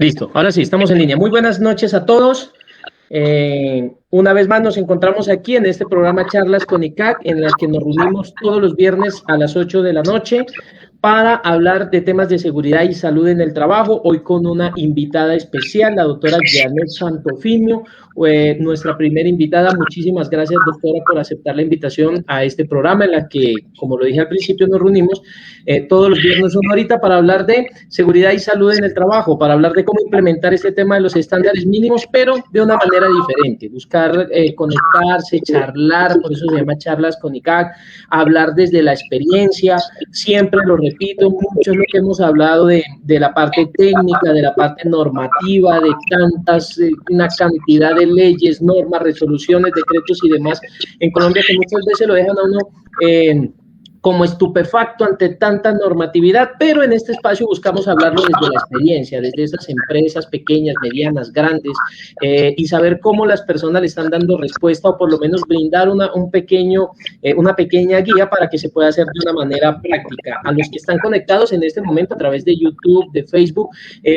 Listo, ahora sí, estamos en línea. Muy buenas noches a todos. Una vez más nos encontramos aquí en este programa Charlas con ICAC, en la que nos reunimos todos los viernes a las 8 de la noche para hablar de temas de seguridad y salud en el trabajo. Hoy con una invitada especial, la doctora Janet Santofimio, nuestra primera invitada. Muchísimas gracias, doctora, por aceptar la invitación a este programa en la que, como lo dije al principio, nos reunimos todos los viernes una horita para hablar de seguridad y salud en el trabajo, para hablar de cómo implementar este tema de los estándares mínimos, pero de una manera diferente, buscar conectarse, charlar, por eso se llama Charlas con ICAC, hablar desde la experiencia, siempre lo repito, mucho es lo que hemos hablado de la parte técnica, de la parte normativa, de una cantidad de leyes, normas, resoluciones, decretos y demás en Colombia que muchas veces lo dejan a uno como estupefacto ante tanta normatividad, pero en este espacio buscamos hablarlo desde la experiencia, desde esas empresas pequeñas, medianas, grandes, y saber cómo las personas le están dando respuesta o por lo menos brindar una pequeña guía para que se pueda hacer de una manera práctica. A los que están conectados en este momento a través de YouTube, de Facebook,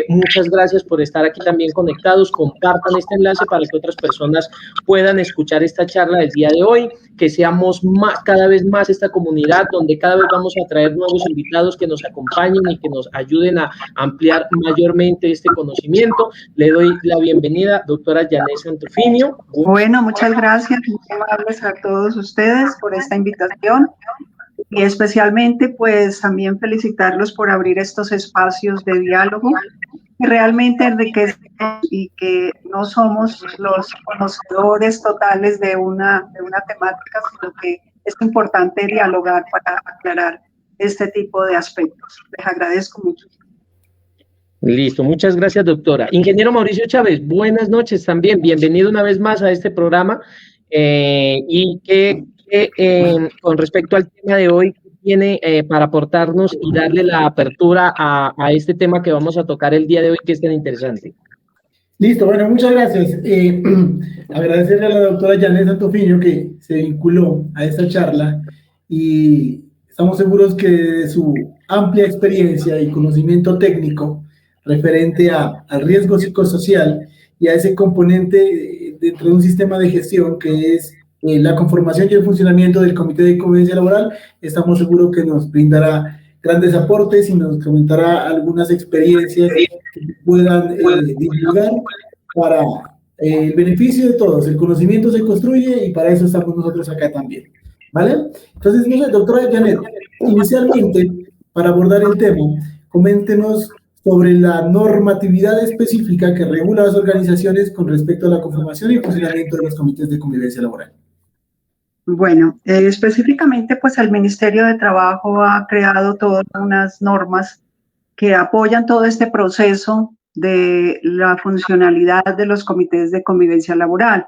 muchas gracias por estar aquí también conectados. Compartan este enlace para que otras personas puedan escuchar esta charla del día de hoy, que seamos cada vez más esta comunidad donde cada vez vamos a traer nuevos invitados que nos acompañen y que nos ayuden a ampliar mayormente este conocimiento. Le doy la bienvenida, doctora Janet Santofimio. Bueno, muchas gracias, muy amables a todos ustedes por esta invitación y especialmente pues también felicitarlos por abrir estos espacios de diálogo que realmente enriquecen y que no somos los conocedores totales de una temática, sino que es importante dialogar para aclarar este tipo de aspectos. Les agradezco mucho. Listo, muchas gracias, doctora. Ingeniero Mauricio Chávez, buenas noches también. Bienvenido una vez más a este programa. Con respecto al tema de hoy, tiene para aportarnos y darle la apertura a este tema que vamos a tocar el día de hoy, que es tan interesante? Listo, bueno, muchas gracias. Agradecerle a la doctora Janet Santofimio que se vinculó a esta charla y estamos seguros que de su amplia experiencia y conocimiento técnico referente al riesgo psicosocial y a ese componente dentro de un sistema de gestión que es la conformación y el funcionamiento del Comité de Convivencia Laboral, estamos seguros que nos brindará grandes aportes y nos comentará algunas experiencias que puedan divulgar para el beneficio de todos. El conocimiento se construye y para eso estamos nosotros acá también, ¿vale? Entonces, no sé, doctora Janet, inicialmente, para abordar el tema, coméntenos sobre la normatividad específica que regula las organizaciones con respecto a la conformación y funcionamiento de los comités de convivencia laboral. Bueno, específicamente, pues el Ministerio de Trabajo ha creado todas unas normas que apoyan todo este proceso de la funcionalidad de los comités de convivencia laboral.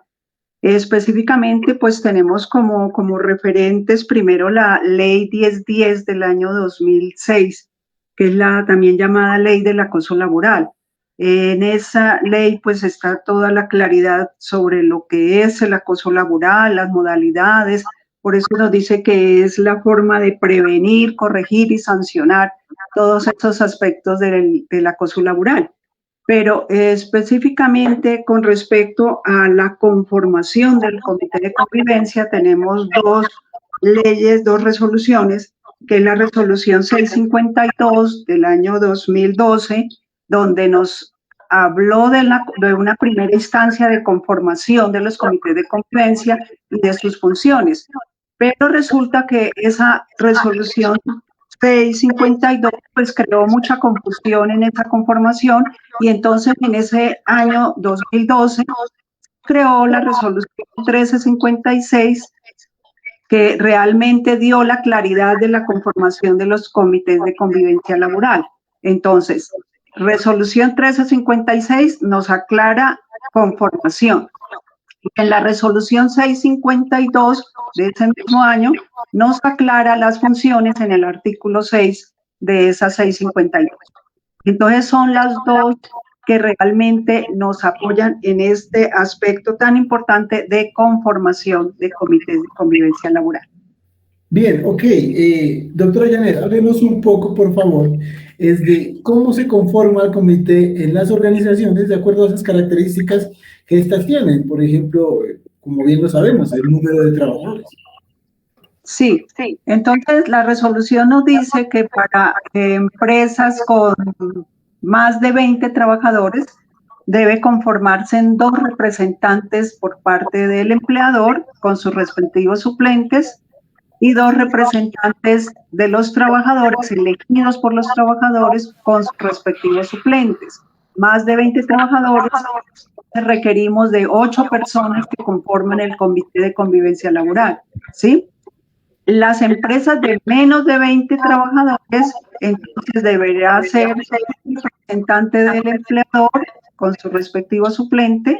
Específicamente, pues tenemos como referentes primero la Ley 1010 del año 2006, que es la también llamada Ley del Acoso Laboral. En esa ley pues está toda la claridad sobre lo que es el acoso laboral, las modalidades, por eso nos dice que es la forma de prevenir, corregir y sancionar todos estos aspectos del acoso laboral. Pero específicamente con respecto a la conformación del Comité de Convivencia tenemos dos leyes, dos resoluciones, que es la resolución 652 del año 2012, donde nos habló de una primera instancia de conformación de los comités de convivencia y de sus funciones. Pero resulta que esa resolución 652 pues creó mucha confusión en esa conformación y entonces en ese año 2012 creó la resolución 1356 que realmente dio la claridad de la conformación de los comités de convivencia laboral. Entonces, resolución 1356 nos aclara conformación. En la resolución 652 de ese mismo año nos aclara las funciones en el artículo 6 de esa 652. Entonces son las dos que realmente nos apoyan en este aspecto tan importante de conformación de comités de convivencia laboral. Bien, ok. Doctora Janet, háblenos un poco, por favor, es de cómo se conforma el comité en las organizaciones de acuerdo a esas características que éstas tienen. Por ejemplo, como bien lo sabemos, el número de trabajadores. Sí, entonces la resolución nos dice que para empresas con más de 20 trabajadores debe conformarse en 2 representantes por parte del empleador con sus respectivos suplentes y 2 representantes de los trabajadores elegidos por los trabajadores con sus respectivos suplentes. Más de 20 trabajadores, requerimos de 8 personas que conforman el comité de convivencia laboral, ¿sí? Las empresas de menos de 20 trabajadores, entonces deberá ser el representante del empleador con su respectivo suplente,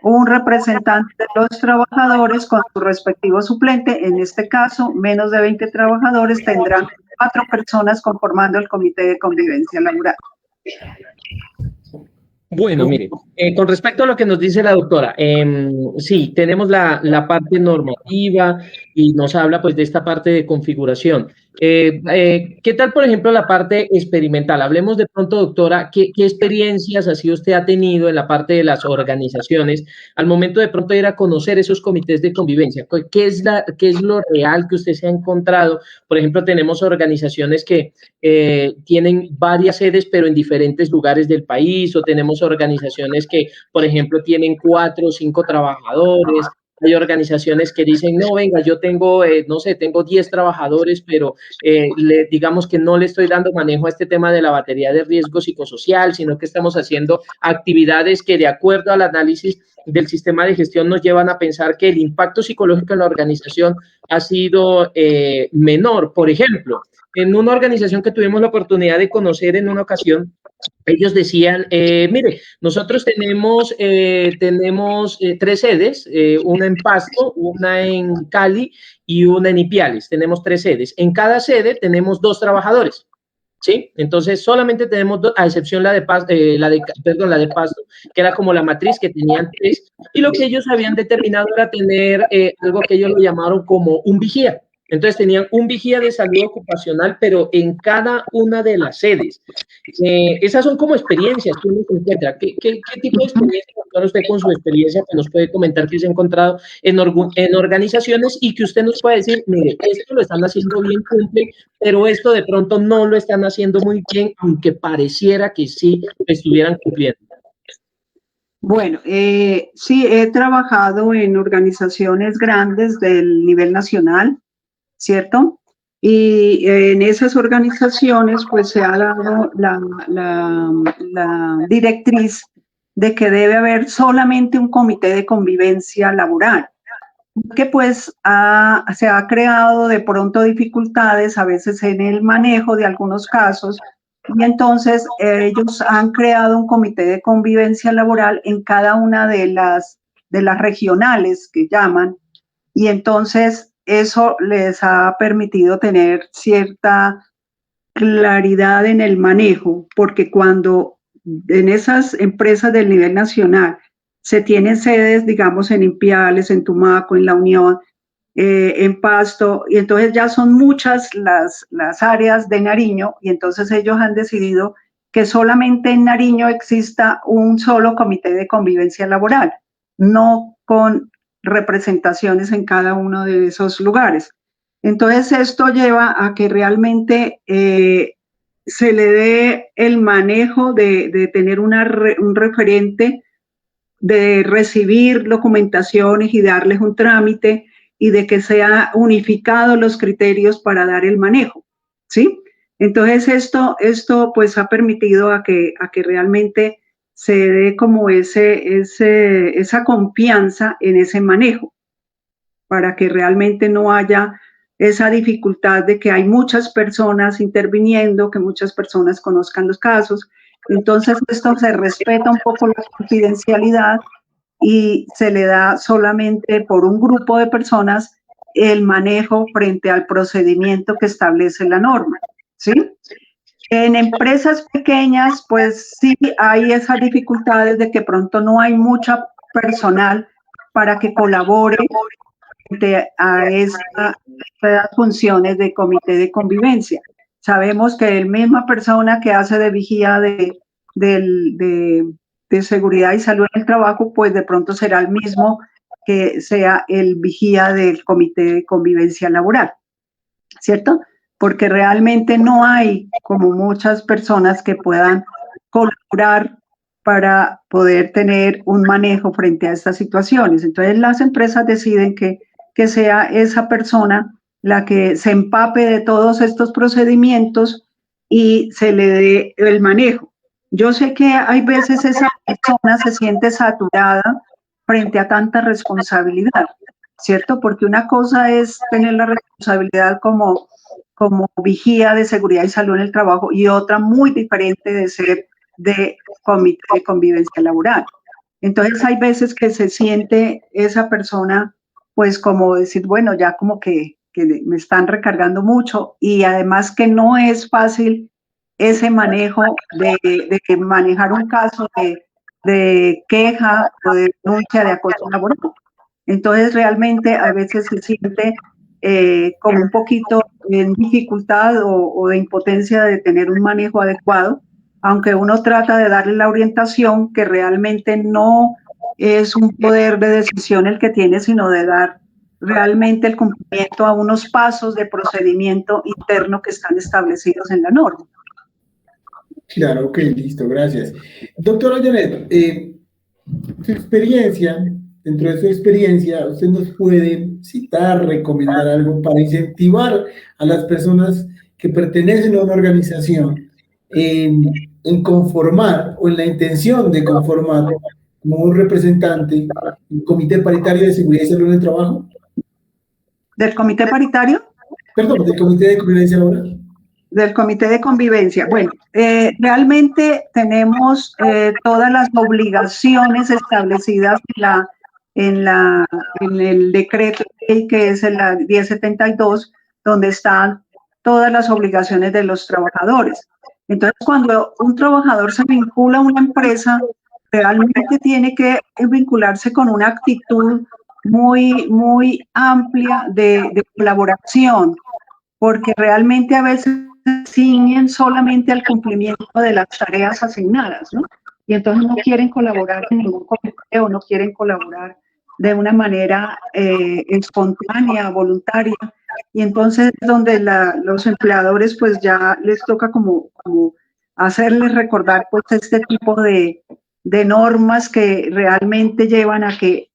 un representante de los trabajadores con su respectivo suplente. En este caso, menos de 20 trabajadores tendrán 4 personas conformando el comité de convivencia laboral. Bueno, mire, con respecto a lo que nos dice la doctora, sí, tenemos la parte normativa y nos habla pues de esta parte de configuración. ¿Qué tal, por ejemplo, la parte experimental? Hablemos de pronto, doctora, ¿qué experiencias así usted ha tenido en la parte de las organizaciones al momento de pronto de ir a conocer esos comités de convivencia? ¿Qué es lo real que usted se ha encontrado? Por ejemplo, tenemos organizaciones que tienen varias sedes, pero en diferentes lugares del país, o tenemos organizaciones que, por ejemplo, tienen 4 o 5 trabajadores. Hay organizaciones que dicen, no, venga, yo tengo, no sé, tengo 10 trabajadores, pero digamos que no le estoy dando manejo a este tema de la batería de riesgo psicosocial, sino que estamos haciendo actividades que de acuerdo al análisis del sistema de gestión nos llevan a pensar que el impacto psicológico en la organización ha sido menor. Por ejemplo, en una organización que tuvimos la oportunidad de conocer en una ocasión, ellos decían, mire, nosotros tenemos 3 sedes, una en Pasto, una en Cali y una en Ipiales. Tenemos 3 sedes. En cada sede tenemos 2 trabajadores, ¿sí? Entonces, solamente tenemos 2, a excepción la de Pasto, que era como la matriz, que tenían 3. Y lo que ellos habían determinado era tener algo que ellos lo llamaron como un vigía. Entonces, tenían un vigía de salud ocupacional, pero en cada una de las sedes. Esas son como experiencias que uno se encuentra. ¿Qué tipo de experiencia, doctor, usted con su experiencia que nos puede comentar que se ha encontrado en organizaciones y que usted nos puede decir, mire, esto lo están haciendo bien, cumple, pero esto de pronto no lo están haciendo muy bien, aunque pareciera que sí estuvieran cumpliendo? Bueno, sí, he trabajado en organizaciones grandes del nivel nacional, ¿cierto? Y en esas organizaciones pues se ha dado la directriz de que debe haber solamente un comité de convivencia laboral, que pues se ha creado de pronto dificultades a veces en el manejo de algunos casos, y entonces ellos han creado un comité de convivencia laboral en cada una de las regionales que llaman, y entonces eso les ha permitido tener cierta claridad en el manejo, porque cuando en esas empresas del nivel nacional se tienen sedes, digamos, en Ipiales, en Tumaco, en La Unión, en Pasto, y entonces ya son muchas las áreas de Nariño, y entonces ellos han decidido que solamente en Nariño exista un solo comité de convivencia laboral, no con representaciones en cada uno de esos lugares. Entonces esto lleva a que realmente se le dé el manejo de tener un referente, de recibir documentaciones y darles un trámite, y de que sean unificados los criterios para dar el manejo, ¿sí? Entonces esto pues ha permitido a que realmente se dé como esa confianza en ese manejo, para que realmente no haya esa dificultad de que hay muchas personas interviniendo, que muchas personas conozcan los casos. Entonces esto se respeta un poco la confidencialidad y se le da solamente por un grupo de personas el manejo frente al procedimiento que establece la norma, ¿sí? En empresas pequeñas, pues sí hay esas dificultades de que pronto no hay mucha personal para que colabore frente a estas funciones de comité de convivencia. sabemos que la misma persona que hace de vigía de seguridad y salud en el trabajo, pues de pronto será el mismo que sea el vigía del comité de convivencia laboral, ¿cierto? Porque realmente no hay como muchas personas que puedan colaborar para poder tener un manejo frente a estas situaciones. Entonces las empresas deciden que sea esa persona la que se empape de todos estos procedimientos y se le dé el manejo. Yo sé que hay veces esa persona se siente saturada frente a tanta responsabilidad, ¿cierto? Porque una cosa es tener la responsabilidad como vigía de seguridad y salud en el trabajo y otra muy diferente de ser de comité de convivencia laboral. Entonces hay veces que se siente esa persona pues como decir, bueno, ya como que me están recargando mucho y además que no es fácil ese manejo de que manejar un caso de queja o de denuncia de acoso laboral. Entonces realmente a veces se siente como un poquito en dificultad o de impotencia de tener un manejo adecuado, aunque uno trata de darle la orientación que realmente no es un poder de decisión el que tiene, sino de dar realmente el cumplimiento a unos pasos de procedimiento interno que están establecidos en la norma. Claro, ok, listo, gracias. Doctora Janet, su experiencia, dentro de su experiencia, ¿usted nos puede citar, recomendar algo para incentivar a las personas que pertenecen a una organización en conformar o en la intención de conformar como un representante el Comité Paritario de Seguridad y Salud en el Trabajo? ¿Del Comité Paritario? Perdón, del Comité de Convivencia Laboral. Del Comité de Convivencia. Bueno, realmente tenemos todas las obligaciones establecidas en el decreto que es el 1072, donde están todas las obligaciones de los trabajadores. Entonces, cuando un trabajador se vincula a una empresa, realmente tiene que vincularse con una actitud muy amplia de colaboración, porque realmente a veces ciñen solamente al cumplimiento de las tareas asignadas, ¿no? Y entonces no quieren colaborar en ningún comité o no quieren colaborar de una manera espontánea, voluntaria. Y entonces donde los empleadores pues ya les toca como hacerles recordar pues este tipo de normas que realmente llevan a que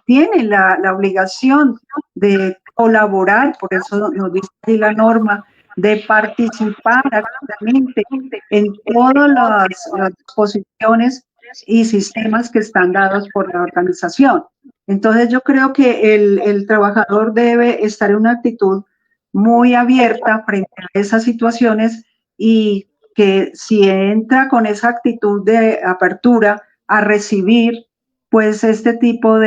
tienen la obligación de colaborar, por eso nos dice ahí la norma, de participar activamente en todas las posiciones y sistemas que están dados por la organización. Entonces yo creo que el trabajador debe estar en una actitud muy abierta frente a esas situaciones y que si entra con esa actitud de apertura a recibir pues este tipo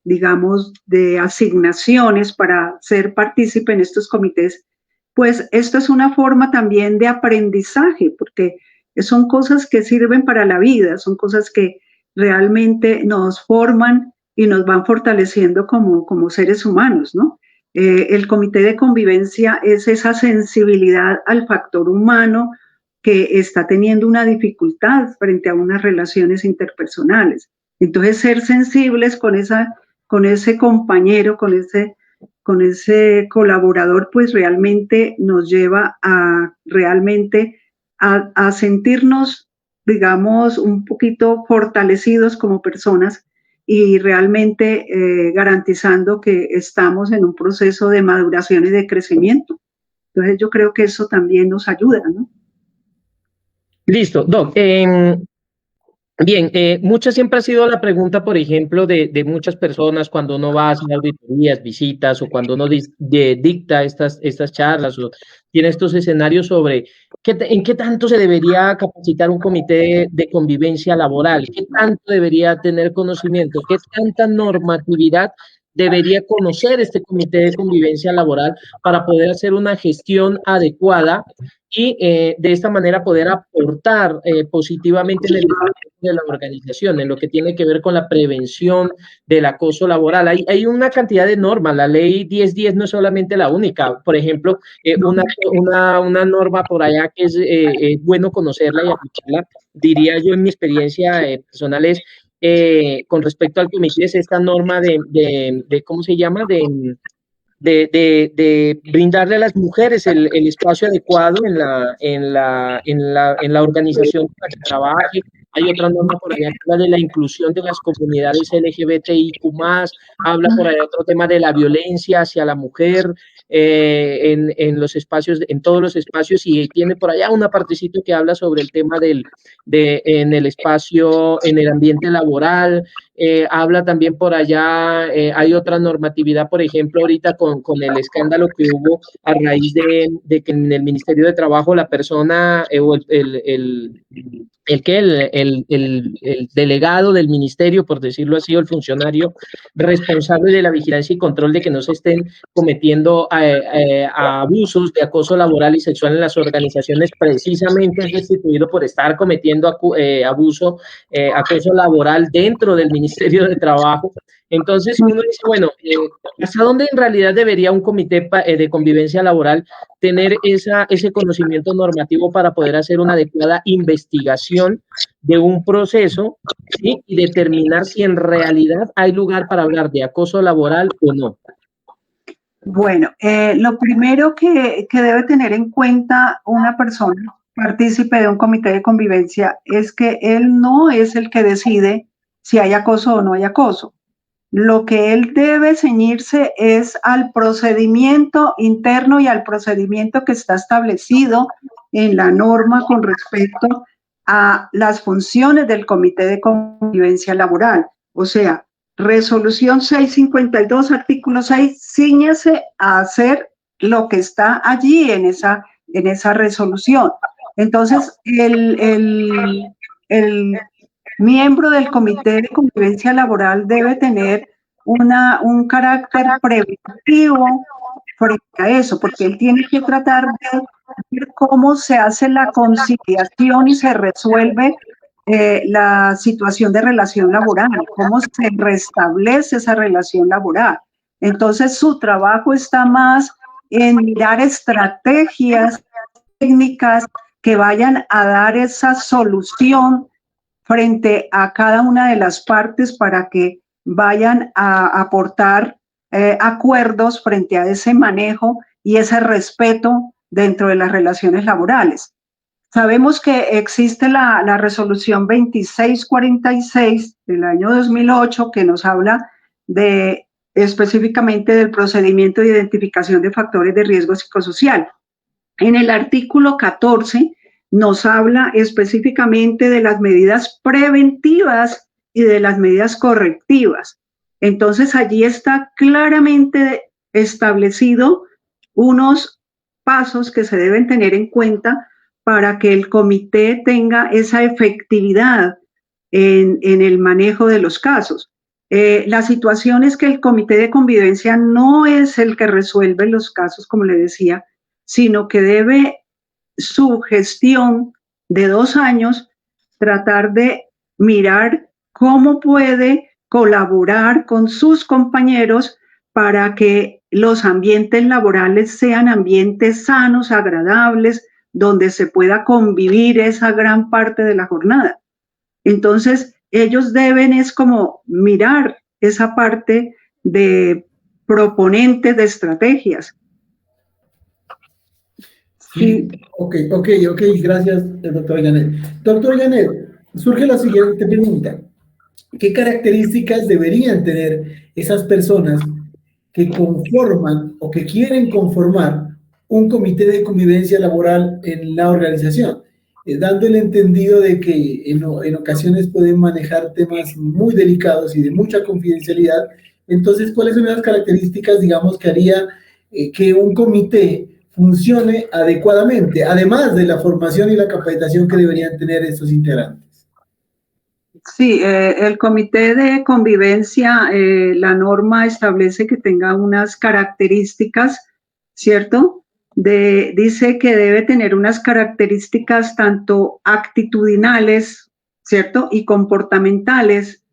digamos, de asignaciones para ser partícipe en estos comités, pues esto es una forma también de aprendizaje, porque son cosas que sirven para la vida, son cosas que realmente nos forman y nos van fortaleciendo como seres humanos, ¿no? El comité de convivencia es esa sensibilidad al factor humano que está teniendo una dificultad frente a unas relaciones interpersonales. Entonces, ser sensibles con ese compañero, con ese colaborador, pues realmente nos lleva a sentirnos, digamos, un poquito fortalecidos como personas y realmente garantizando que estamos en un proceso de maduración y de crecimiento. Entonces, yo creo que eso también nos ayuda, ¿no? Listo, Doc. Bien, mucha siempre ha sido la pregunta, por ejemplo, de muchas personas cuando uno va a hacer auditorías, visitas o cuando uno dicta estas charlas o tiene estos escenarios sobre en qué tanto se debería capacitar un comité de convivencia laboral, qué tanto debería tener conocimiento, qué tanta normatividad debería conocer este comité de convivencia laboral para poder hacer una gestión adecuada y de esta manera poder aportar positivamente en el de la organización, en lo que tiene que ver con la prevención del acoso laboral. Hay una cantidad de normas, la ley 1010 no es solamente la única. Por ejemplo, una norma por allá que es bueno conocerla y aplicarla, diría yo en mi experiencia personal, es con respecto al comité, es esta norma de ¿cómo se llama? De brindarle a las mujeres el espacio adecuado en la organización para que trabaje. Hay otra norma por allá que habla de la inclusión de las comunidades LGBTIQ+, habla por allá otro tema de la violencia hacia la mujer en los espacios, en todos los espacios, y tiene por allá una partecito que habla sobre el tema en el espacio, en el ambiente laboral. Habla también por allá, hay otra normatividad, por ejemplo, ahorita con el escándalo que hubo a raíz de que en el Ministerio de Trabajo la persona o el delegado del ministerio, por decirlo así, o el funcionario responsable de la vigilancia y control de que no se estén cometiendo abusos de acoso laboral y sexual en las organizaciones, precisamente es destituido por estar cometiendo acoso laboral dentro del Ministerio de Trabajo. Entonces uno dice, bueno, ¿hasta dónde en realidad debería un comité de convivencia laboral tener ese conocimiento normativo para poder hacer una adecuada investigación de un proceso, ¿sí? Y determinar si en realidad hay lugar para hablar de acoso laboral o no? Bueno, lo primero que debe tener en cuenta una persona partícipe de un comité de convivencia es que él no es el que decide si hay acoso o no hay acoso. Lo que él debe ceñirse es al procedimiento interno y al procedimiento que está establecido en la norma con respecto a las funciones del comité de convivencia laboral. O sea, resolución 652, artículo 6, cíñase a hacer lo que está allí en esa resolución. Entonces, el miembro del comité de convivencia laboral debe tener un carácter preventivo frente a eso, porque él tiene que tratar de ver cómo se hace la conciliación y se resuelve la situación de relación laboral, cómo se restablece esa relación laboral. Entonces, su trabajo está más en mirar estrategias técnicas que vayan a dar esa solución frente a cada una de las partes para que vayan a aportar acuerdos frente a ese manejo y ese respeto dentro de las relaciones laborales. Sabemos que existe la resolución 2646 del año 2008 que nos habla específicamente del procedimiento de identificación de factores de riesgo psicosocial. En el artículo 14 nos habla específicamente de las medidas preventivas y de las medidas correctivas. Entonces, allí está claramente establecido unos pasos que se deben tener en cuenta para que el comité tenga esa efectividad en el manejo de los casos. La situación es que el comité de convivencia no es el que resuelve los casos, como le decía, sino que debe su gestión de 2 años tratar de mirar cómo puede colaborar con sus compañeros para que los ambientes laborales sean ambientes sanos, agradables, donde se pueda convivir esa gran parte de la jornada. Entonces, ellos deben es como mirar esa parte de proponentes de estrategias. Sí. Ok, gracias, doctora Janet. Doctora Janet, surge la siguiente pregunta. ¿Qué características deberían tener esas personas que conforman o que quieren conformar un comité de convivencia laboral en la organización? Dando el entendido de que en ocasiones pueden manejar temas muy delicados y de mucha confidencialidad. Entonces, ¿cuáles son las características, digamos, que haría que un comité funcione adecuadamente, además de la formación y la capacitación que deberían tener estos integrantes? Sí, el comité de convivencia, la norma establece que tenga unas características, ¿cierto? Dice que debe tener unas características tanto actitudinales, ¿cierto? Y comportamentales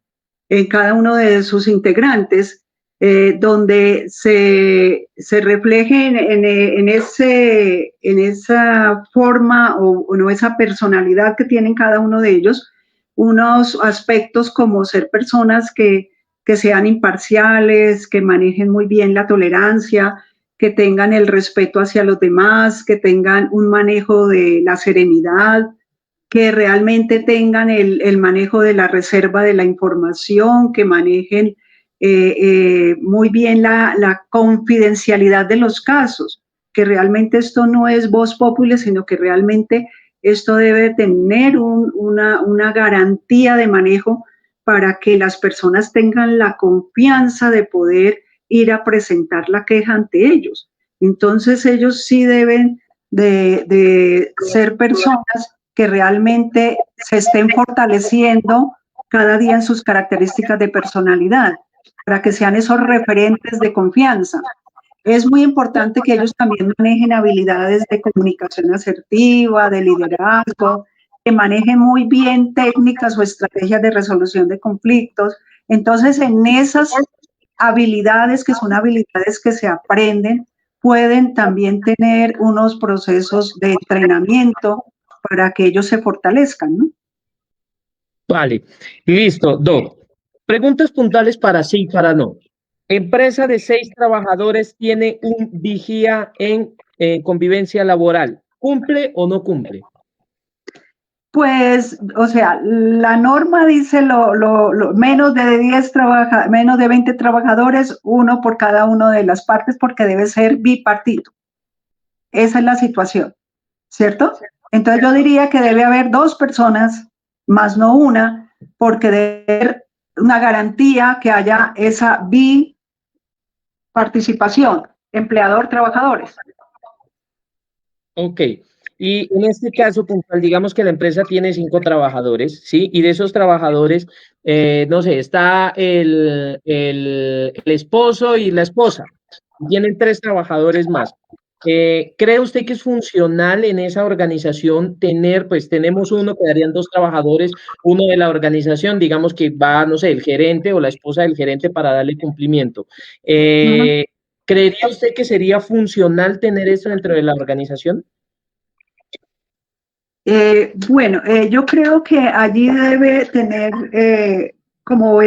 en cada uno de sus integrantes, donde se refleje en esa forma o no esa personalidad que tienen cada uno de ellos, unos aspectos como ser personas que sean imparciales, que manejen muy bien la tolerancia, que tengan el respeto hacia los demás, que tengan un manejo de la serenidad, que realmente tengan el manejo de la reserva de la información, que manejen muy bien la confidencialidad de los casos, que realmente esto no es vox populi, sino que realmente esto debe tener una garantía de manejo para que las personas tengan la confianza de poder ir a presentar la queja ante ellos. Entonces ellos sí deben de ser personas que realmente se estén fortaleciendo cada día en sus características de personalidad, para que sean esos referentes de confianza. Es muy importante que ellos también manejen habilidades de comunicación asertiva, de liderazgo, que manejen muy bien técnicas o estrategias de resolución de conflictos. Entonces, en esas habilidades, que son habilidades que se aprenden, pueden también tener unos procesos de entrenamiento para que ellos se fortalezcan, ¿no? Vale, listo, Doc. Preguntas puntuales para sí y para no. Empresa de 6 trabajadores tiene un vigía en convivencia laboral. ¿Cumple o no cumple? Pues, o sea, la norma dice menos de 20 trabajadores, uno por cada una de las partes, porque debe ser bipartito. Esa es la situación, ¿cierto? Entonces yo diría que debe haber 2 personas, más no una, porque debe haber una garantía que haya esa biparticipación, empleador-trabajadores. Ok. Y en este caso puntual, digamos que la empresa tiene 5 trabajadores, ¿sí? Y de esos trabajadores, no sé, está el esposo y la esposa. Tienen 3 trabajadores más. ¿Cree usted que es funcional en esa organización tener, pues tenemos uno, quedarían 2 trabajadores, uno de la organización, digamos que va, no sé, el gerente o la esposa del gerente para darle cumplimiento? ¿Creería usted que sería funcional tener eso dentro de la organización? Bueno, yo creo que allí debe tener como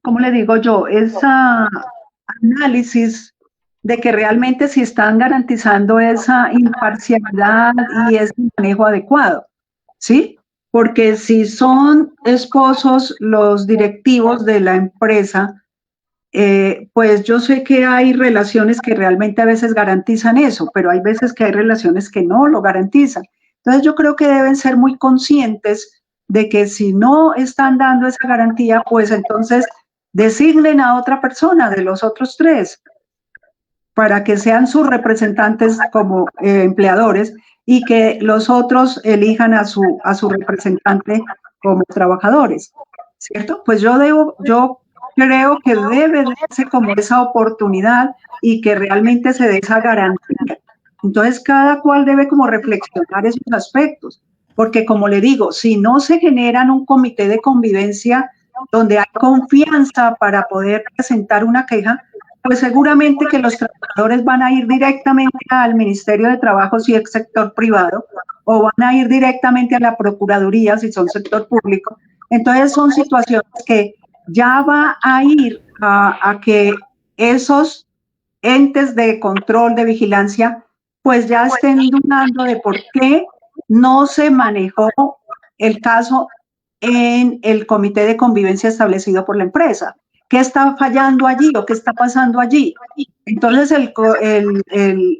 ¿cómo le digo yo? Esa análisis de que realmente si están garantizando esa imparcialidad y ese manejo adecuado, ¿sí? Porque si son esposos los directivos de la empresa, pues yo sé que hay relaciones que realmente a veces garantizan eso, pero hay veces que hay relaciones que no lo garantizan. Entonces yo creo que deben ser muy conscientes de que si no están dando esa garantía, pues entonces designen a otra persona de los otros 3 para que sean sus representantes como empleadores y que los otros elijan a su representante como trabajadores, ¿cierto? Pues yo creo que debe darse como esa oportunidad y que realmente se dé esa garantía. Entonces, cada cual debe como reflexionar esos aspectos, porque como le digo, si no se generan un comité de convivencia donde hay confianza para poder presentar una queja, pues seguramente que los trabajadores van a ir directamente al Ministerio de Trabajo si es sector privado, o van a ir directamente a la Procuraduría si son sector público. Entonces son situaciones que ya va a ir a que esos entes de control, de vigilancia, pues ya estén dudando de por qué no se manejó el caso en el comité de convivencia establecido por la empresa. ¿Qué está fallando allí o qué está pasando allí? Entonces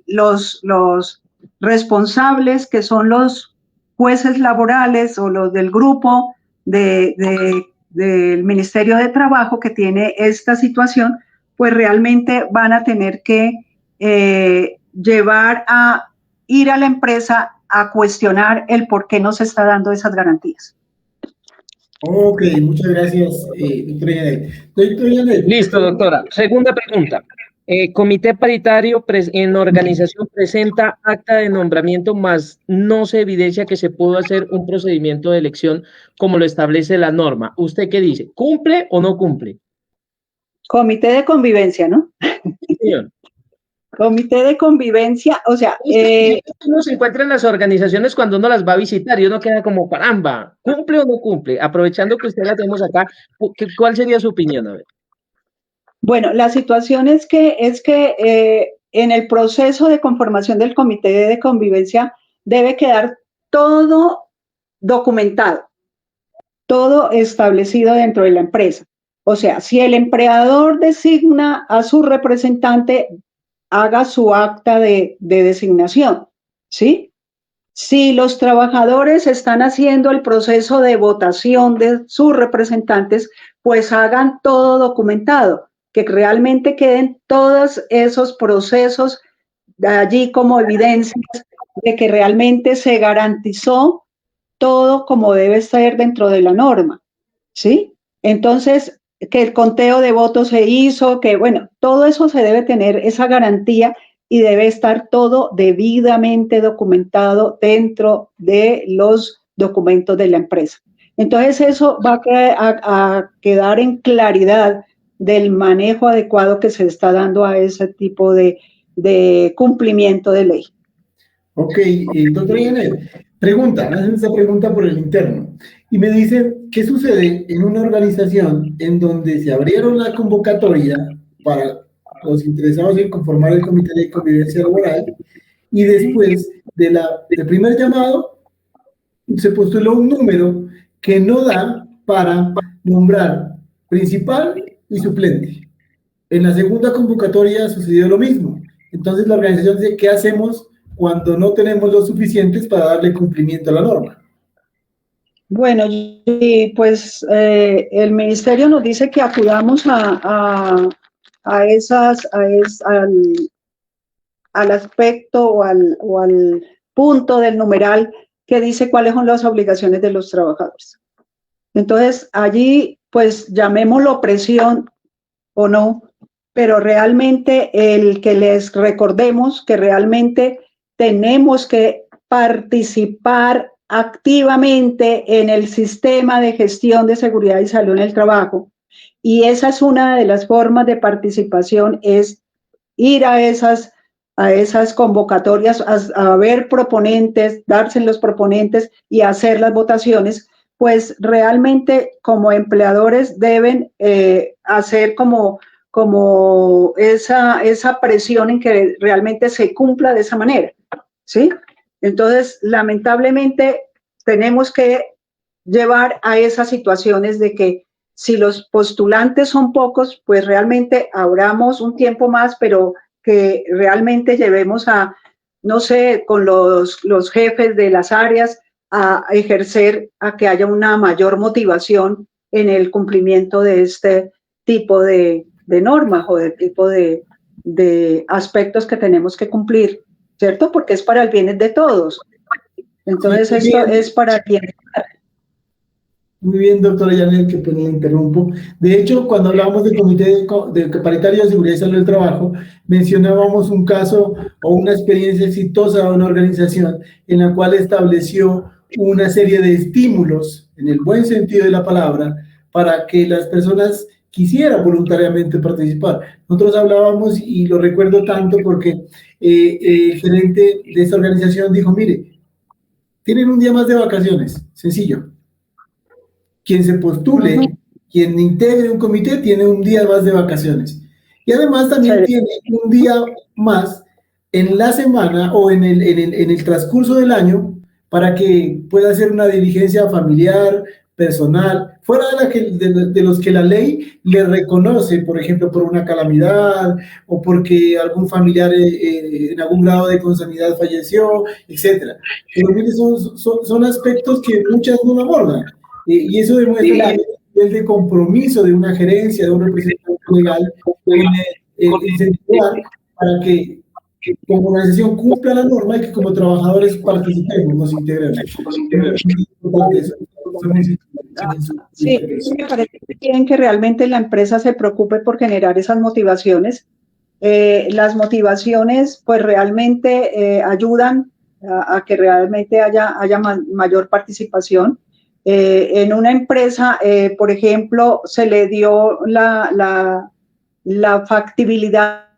los responsables, que son los jueces laborales o los del grupo del Ministerio de Trabajo que tiene esta situación, pues realmente van a tener que ir a la empresa a cuestionar el por qué no se está dando esas garantías. Ok, muchas gracias, doctora Janet. Listo, doctora. Segunda pregunta. Comité paritario en organización presenta acta de nombramiento, mas no se evidencia que se pudo hacer un procedimiento de elección como lo establece la norma. ¿Usted qué dice? ¿Cumple o no cumple? Comité de convivencia, ¿no? Sí, señor. Comité de convivencia, o sea... uno se encuentra en las organizaciones cuando uno las va a visitar y uno queda como, caramba, ¿cumple o no cumple? Aprovechando que usted la tenemos acá, ¿cuál sería su opinión? A ver. Bueno, la situación es que en el proceso de conformación del comité de convivencia debe quedar todo documentado, todo establecido dentro de la empresa. O sea, si el empleador designa a su representante, haga su acta de designación, ¿sí? Si los trabajadores están haciendo el proceso de votación de sus representantes, pues hagan todo documentado, que realmente queden todos esos procesos allí como evidencias de que realmente se garantizó todo como debe ser dentro de la norma, ¿sí? Entonces, que el conteo de votos se hizo, que bueno, todo eso se debe tener esa garantía y debe estar todo debidamente documentado dentro de los documentos de la empresa. Entonces, eso va a quedar en claridad del manejo adecuado que se está dando a ese tipo de cumplimiento de ley. Ok, doctora Janet, hacen esta pregunta por el interno y me dicen, ¿qué sucede en una organización en donde se abrieron la convocatoria para los interesados en conformar el comité de convivencia laboral y después del primer llamado se postuló un número que no da para nombrar principal y suplente? En la segunda convocatoria sucedió lo mismo. Entonces la organización dice, ¿qué hacemos cuando no tenemos los suficientes para darle cumplimiento a la norma? Bueno, y pues el ministerio nos dice que acudamos al aspecto o al punto del numeral que dice cuáles son las obligaciones de los trabajadores. Entonces, allí, pues llamémoslo presión o no, pero realmente el que les recordemos que realmente tenemos que participar activamente en el sistema de gestión de seguridad y salud en el trabajo. Y esa es una de las formas de participación, es ir a esas convocatorias, a ver proponentes, darse los proponentes y hacer las votaciones, pues realmente como empleadores deben hacer como esa presión en que realmente se cumpla de esa manera, ¿sí? Entonces, lamentablemente, tenemos que llevar a esas situaciones de que si los postulantes son pocos, pues realmente abramos un tiempo más, pero que realmente llevemos a, no sé, con los jefes de las áreas a ejercer, a que haya una mayor motivación en el cumplimiento de este tipo de normas o de tipo de aspectos que tenemos que cumplir, ¿cierto? Porque es para el bien de todos. Entonces, sí, esto es para el bien. Muy bien, doctora Janet, que pues le interrumpo. De hecho, cuando hablábamos del Comité de Paritario de Seguridad y Salud del Trabajo, mencionábamos un caso o una experiencia exitosa de una organización en la cual estableció una serie de estímulos, en el buen sentido de la palabra, para que las personas quisieran voluntariamente participar. Nosotros hablábamos, y lo recuerdo tanto porque el gerente de esta organización dijo, mire, tienen un día más de vacaciones, sencillo. Quien se postule, quien integre un comité, tiene un día más de vacaciones. Y además también tiene un día más en la semana o en el transcurso del año para que pueda hacer una diligencia familiar, personal, fuera de los que la ley le reconoce, por ejemplo, por una calamidad o porque algún familiar en algún grado de consanguinidad falleció, etc. Pero mire, son aspectos que muchas no abordan. Y eso demuestra el nivel de compromiso de una gerencia, de un representante legal, incentivar para que como organización cumpla la norma y que como trabajadores participemos, nos integremos. Sí, me parece bien que realmente la empresa se preocupe por generar esas motivaciones Las motivaciones pues realmente ayudan a que realmente haya mayor participación. En una empresa, por ejemplo, se le dio la factibilidad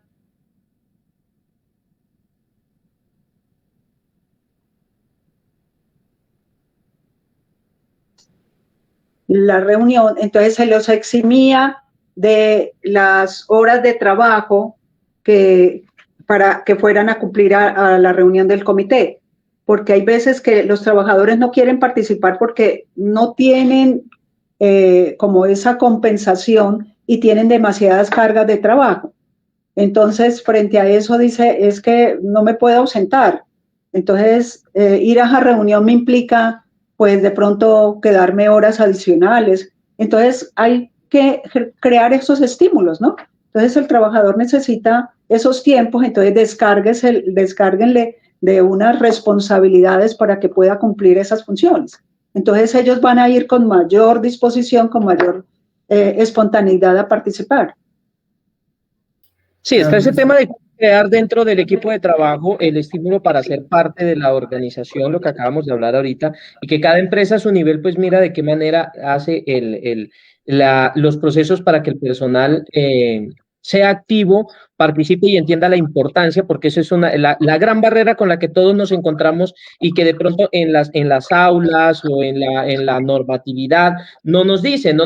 la reunión, entonces se los eximía de las horas de trabajo para que fueran a cumplir a la reunión del comité, porque hay veces que los trabajadores no quieren participar porque no tienen como esa compensación y tienen demasiadas cargas de trabajo. Entonces, frente a eso dice, es que no me puedo ausentar. Entonces, ir a esa reunión me implica pues de pronto quedarme horas adicionales. Entonces hay que crear esos estímulos, ¿no? Entonces el trabajador necesita esos tiempos, entonces descárguenle de unas responsabilidades para que pueda cumplir esas funciones. Entonces ellos van a ir con mayor disposición, con mayor espontaneidad a participar. Sí, está ese tema de crear dentro del equipo de trabajo el estímulo para ser parte de la organización, lo que acabamos de hablar ahorita, y que cada empresa a su nivel pues mira de qué manera hace los procesos para que el personal sea activo, participe y entienda la importancia, porque eso es la gran barrera con la que todos nos encontramos y que de pronto en las aulas o en la normatividad no nos dicen,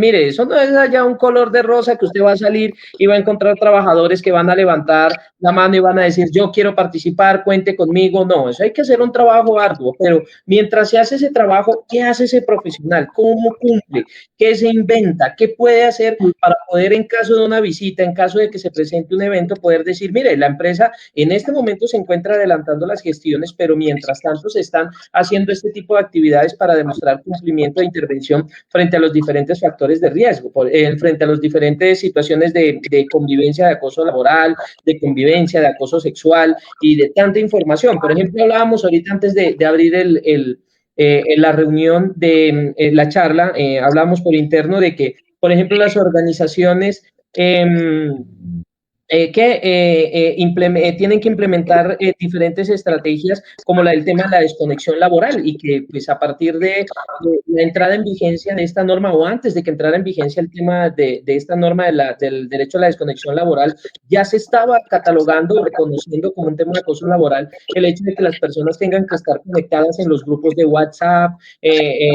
mire, eso no es allá un color de rosa que usted va a salir y va a encontrar trabajadores que van a levantar la mano y van a decir, yo quiero participar, cuente conmigo. No, eso hay que hacer un trabajo arduo, pero mientras se hace ese trabajo, ¿qué hace ese profesional? ¿Cómo cumple? ¿Qué se inventa? ¿Qué puede hacer para poder en caso de una visita, en caso de que se presente un evento, poder decir, mire, la empresa en este momento se encuentra adelantando las gestiones, pero mientras tanto se están haciendo este tipo de actividades para demostrar cumplimiento de intervención frente a los diferentes factores de riesgo, frente a las diferentes situaciones de convivencia, de acoso laboral, de convivencia, de acoso sexual y de tanta información? Por ejemplo, hablábamos ahorita antes de abrir en la reunión de la charla, hablamos por interno de que, por ejemplo, las organizaciones tienen que implementar diferentes estrategias como el tema de la desconexión laboral, y que pues a partir de la entrada en vigencia de esta norma, o antes de que entrara en vigencia el tema de esta norma del derecho a la desconexión laboral, ya se estaba catalogando, reconociendo como un tema de acoso laboral el hecho de que las personas tengan que estar conectadas en los grupos de WhatsApp,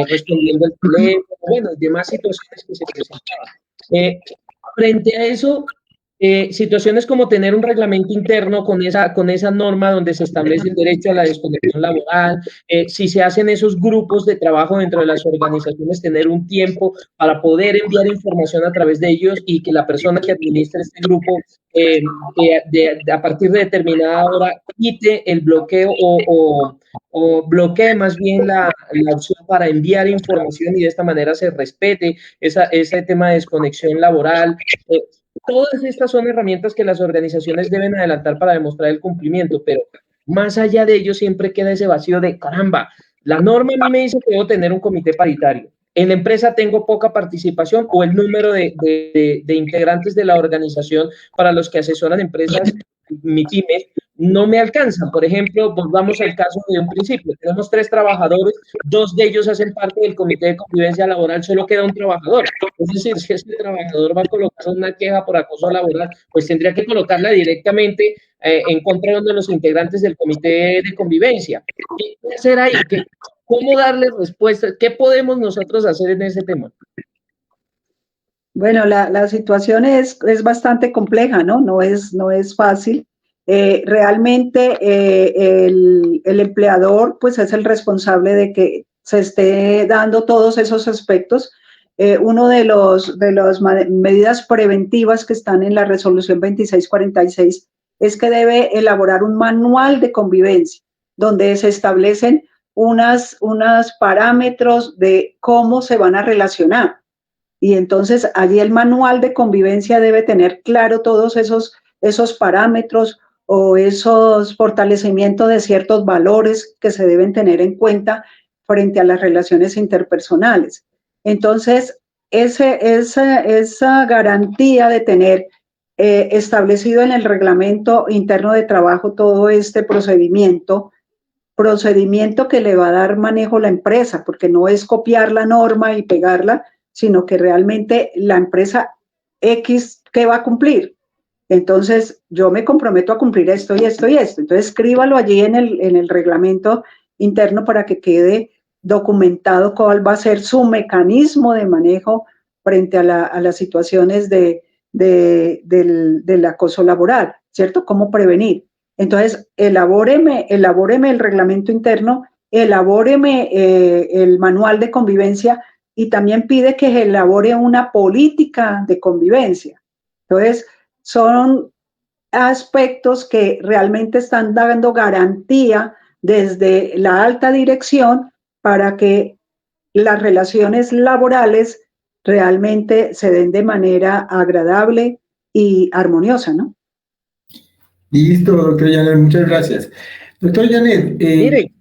respondiendo el teléfono, bueno, demás situaciones que se presentaban. Frente a eso, situaciones como tener un reglamento interno con esa norma donde se establece el derecho a la desconexión laboral, si se hacen esos grupos de trabajo dentro de las organizaciones, tener un tiempo para poder enviar información a través de ellos y que la persona que administre este grupo a partir de determinada hora quite el bloqueo o bloquee más bien la opción para enviar información, y de esta manera se respete ese tema de desconexión laboral. Todas estas son herramientas que las organizaciones deben adelantar para demostrar el cumplimiento, pero más allá de ello siempre queda ese vacío de, caramba, la norma a mí me dice que debo tener un comité paritario. En la empresa tengo poca participación, o el número de integrantes de la organización para los que asesoran empresas, MIPYMES, no me alcanzan. Por ejemplo, volvamos al caso de un principio. Tenemos 3 trabajadores, 2 de ellos hacen parte del comité de convivencia laboral, solo queda un trabajador. Es decir, si ese trabajador va a colocar una queja por acoso laboral, pues tendría que colocarla directamente en contra de uno de los integrantes del comité de convivencia. ¿Qué hacer ahí? ¿Cómo darle respuesta? ¿Qué podemos nosotros hacer en ese tema? Bueno, la situación es bastante compleja, ¿no? No es fácil. Realmente el empleador pues es el responsable de que se esté dando todos esos aspectos. Uno de las medidas preventivas que están en la resolución 2646 es que debe elaborar un manual de convivencia donde se establecen unos parámetros de cómo se van a relacionar. Y entonces allí el manual de convivencia debe tener claro todos esos parámetros o esos fortalecimientos de ciertos valores que se deben tener en cuenta frente a las relaciones interpersonales. Entonces, esa garantía de tener establecido en el reglamento interno de trabajo todo este procedimiento que le va a dar manejo a la empresa, porque no es copiar la norma y pegarla, sino que realmente la empresa X, ¿qué va a cumplir? Entonces, yo me comprometo a cumplir esto y esto y esto. Entonces, escríbalo allí en el reglamento interno para que quede documentado cuál va a ser su mecanismo de manejo frente a las situaciones del acoso laboral, ¿cierto? ¿Cómo prevenir? Entonces, elabóreme el reglamento interno, elabóreme el manual de convivencia y también pide que elabore una política de convivencia. Entonces, son aspectos que realmente están dando garantía desde la alta dirección para que las relaciones laborales realmente se den de manera agradable y armoniosa, ¿no? Listo, doctor Janet, muchas gracias. Doctor Janet, Mire,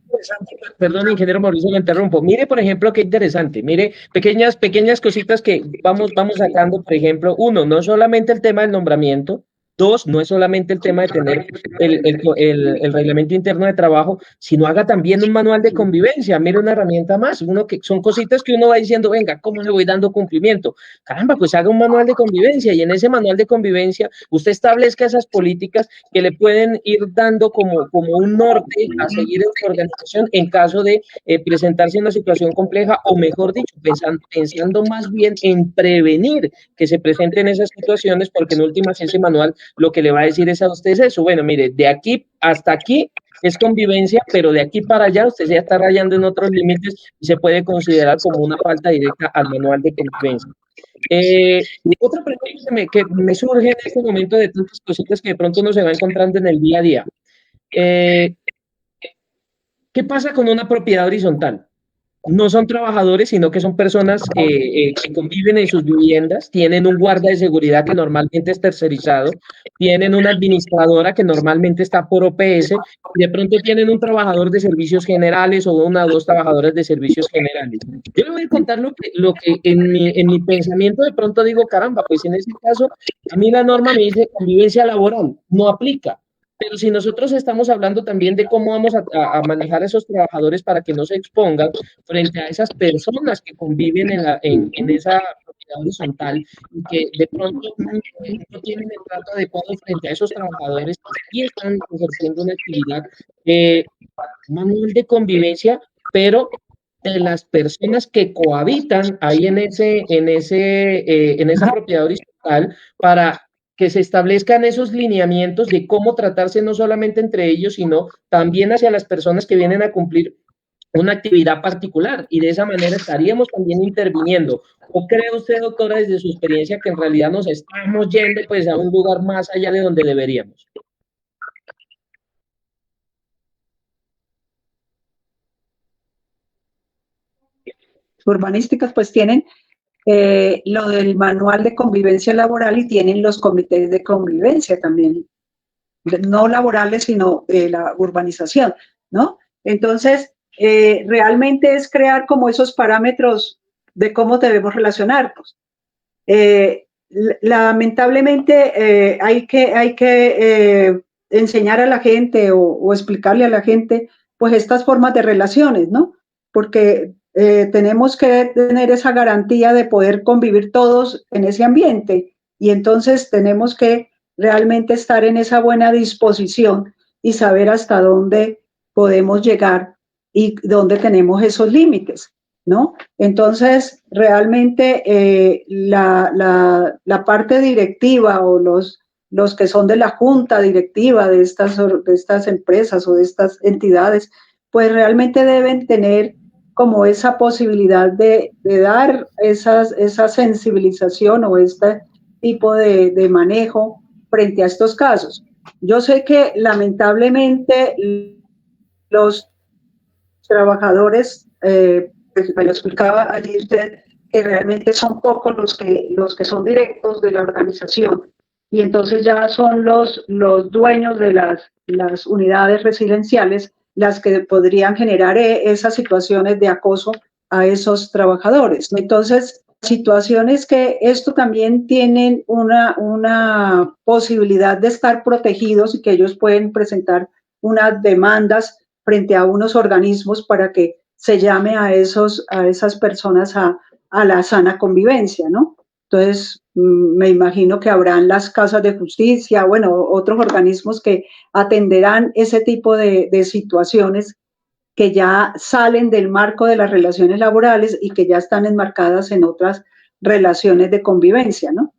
perdón, ingeniero Mauricio, lo interrumpo. Mire, por ejemplo, qué interesante. Mire, pequeñas cositas que vamos sacando, por ejemplo, uno, no solamente el tema del nombramiento. Dos, no es solamente el tema de tener el reglamento interno de trabajo, sino haga también un manual de convivencia. Mire, una herramienta más, uno que son cositas que uno va diciendo, venga, ¿cómo le voy dando cumplimiento? Caramba, pues haga un manual de convivencia y en ese manual de convivencia usted establezca esas políticas que le pueden ir dando como un norte a seguir en su organización en caso de presentarse en una situación compleja o mejor dicho, pensando más bien en prevenir que se presenten esas situaciones, porque en últimas ese manual lo que le va a decir es a usted eso, bueno, mire, de aquí hasta aquí es convivencia, pero de aquí para allá usted ya está rayando en otros límites y se puede considerar como una falta directa al manual de convivencia. Otra pregunta que me surge en este momento de tantas cositas que de pronto uno se va encontrando en el día a día. ¿Qué pasa con una propiedad horizontal? No son trabajadores, sino que son personas que conviven en sus viviendas, tienen un guarda de seguridad que normalmente es tercerizado, tienen una administradora que normalmente está por OPS, y de pronto tienen un trabajador de servicios generales o una o dos trabajadoras de servicios generales. Yo le voy a contar lo que en mi pensamiento de pronto digo, caramba, pues en ese caso, a mí la norma me dice convivencia laboral, no aplica. Pero si nosotros estamos hablando también de cómo vamos a manejar a esos trabajadores para que no se expongan frente a esas personas que conviven en esa propiedad horizontal y que de pronto no tienen el trato adecuado frente a esos trabajadores y están ejerciendo una actividad manual de convivencia, pero de las personas que cohabitan ahí en esa propiedad horizontal para que se establezcan esos lineamientos de cómo tratarse no solamente entre ellos, sino también hacia las personas que vienen a cumplir una actividad particular y de esa manera estaríamos también interviniendo. ¿O cree usted, doctora, desde su experiencia que en realidad nos estamos yendo pues a un lugar más allá de donde deberíamos? Urbanísticas pues tienen lo del manual de convivencia laboral y tienen los comités de convivencia también, no laborales, sino la urbanización, ¿no? Entonces, realmente es crear como esos parámetros de cómo debemos relacionarnos. Lamentablemente hay que enseñar a la gente o explicarle a la gente pues estas formas de relaciones, ¿no? Porque tenemos que tener esa garantía de poder convivir todos en ese ambiente y entonces tenemos que realmente estar en esa buena disposición y saber hasta dónde podemos llegar y dónde tenemos esos límites, ¿no? Entonces, realmente la parte directiva o los que son de la junta directiva de estas empresas o de estas entidades, pues realmente deben tener como esa posibilidad de dar esa sensibilización o este tipo de manejo frente a estos casos. Yo sé que lamentablemente los trabajadores, pues me lo explicaba allí usted, que realmente son pocos los que son directos de la organización y entonces ya son los dueños de las unidades residenciales las que podrían generar esas situaciones de acoso a esos trabajadores. Entonces, situación es que esto también tienen una posibilidad de estar protegidos y que ellos pueden presentar unas demandas frente a unos organismos para que se llame a esas personas a la sana convivencia, ¿no? Entonces, me imagino que habrán las casas de justicia, bueno, otros organismos que atenderán ese tipo de situaciones que ya salen del marco de las relaciones laborales y que ya están enmarcadas en otras relaciones de convivencia, ¿no?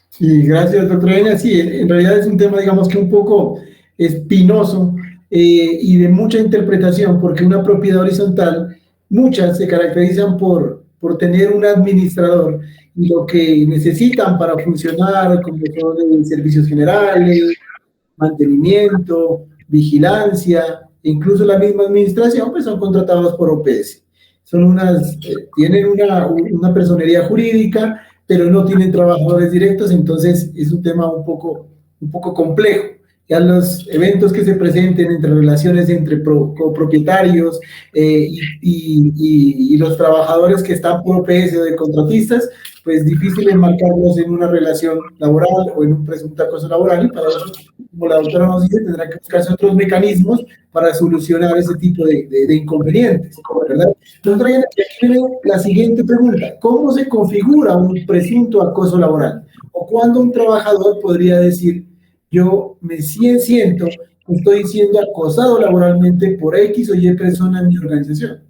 Sí, gracias, doctora Ena. Sí, en realidad es un tema, digamos que un poco espinoso y de mucha interpretación, porque una propiedad horizontal, muchas se caracterizan por tener un administrador y lo que necesitan para funcionar, como son servicios generales, mantenimiento, vigilancia, incluso la misma administración, pues son contratados por OPS. Son tienen una personería jurídica, pero no tienen trabajadores directos, entonces es un tema un poco complejo. Ya los eventos que se presenten entre relaciones entre copropietarios y los trabajadores que están por OPS o de contratistas, pues difícil enmarcarlos en una relación laboral o en un presunto acoso laboral, y para eso, como la doctora nos dice, tendrá que buscarse otros mecanismos para solucionar ese tipo de inconvenientes, ¿verdad? Doctora, aquí viene la siguiente pregunta: ¿cómo se configura un presunto acoso laboral? ¿O cuándo un trabajador podría decir, yo me siento que estoy siendo acosado laboralmente por X o Y persona en mi organización?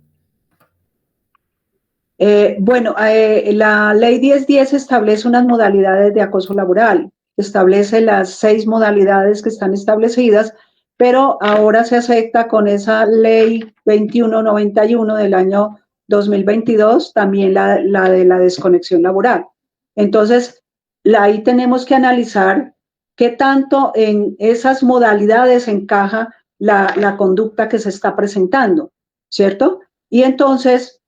La ley 1010 establece unas modalidades de acoso laboral, establece las 6 modalidades que están establecidas, pero ahora se acepta con esa ley 2191 del año 2022 también la de la desconexión laboral. Entonces, ahí tenemos que analizar qué tanto en esas modalidades encaja la conducta que se está presentando, ¿cierto? Y entonces,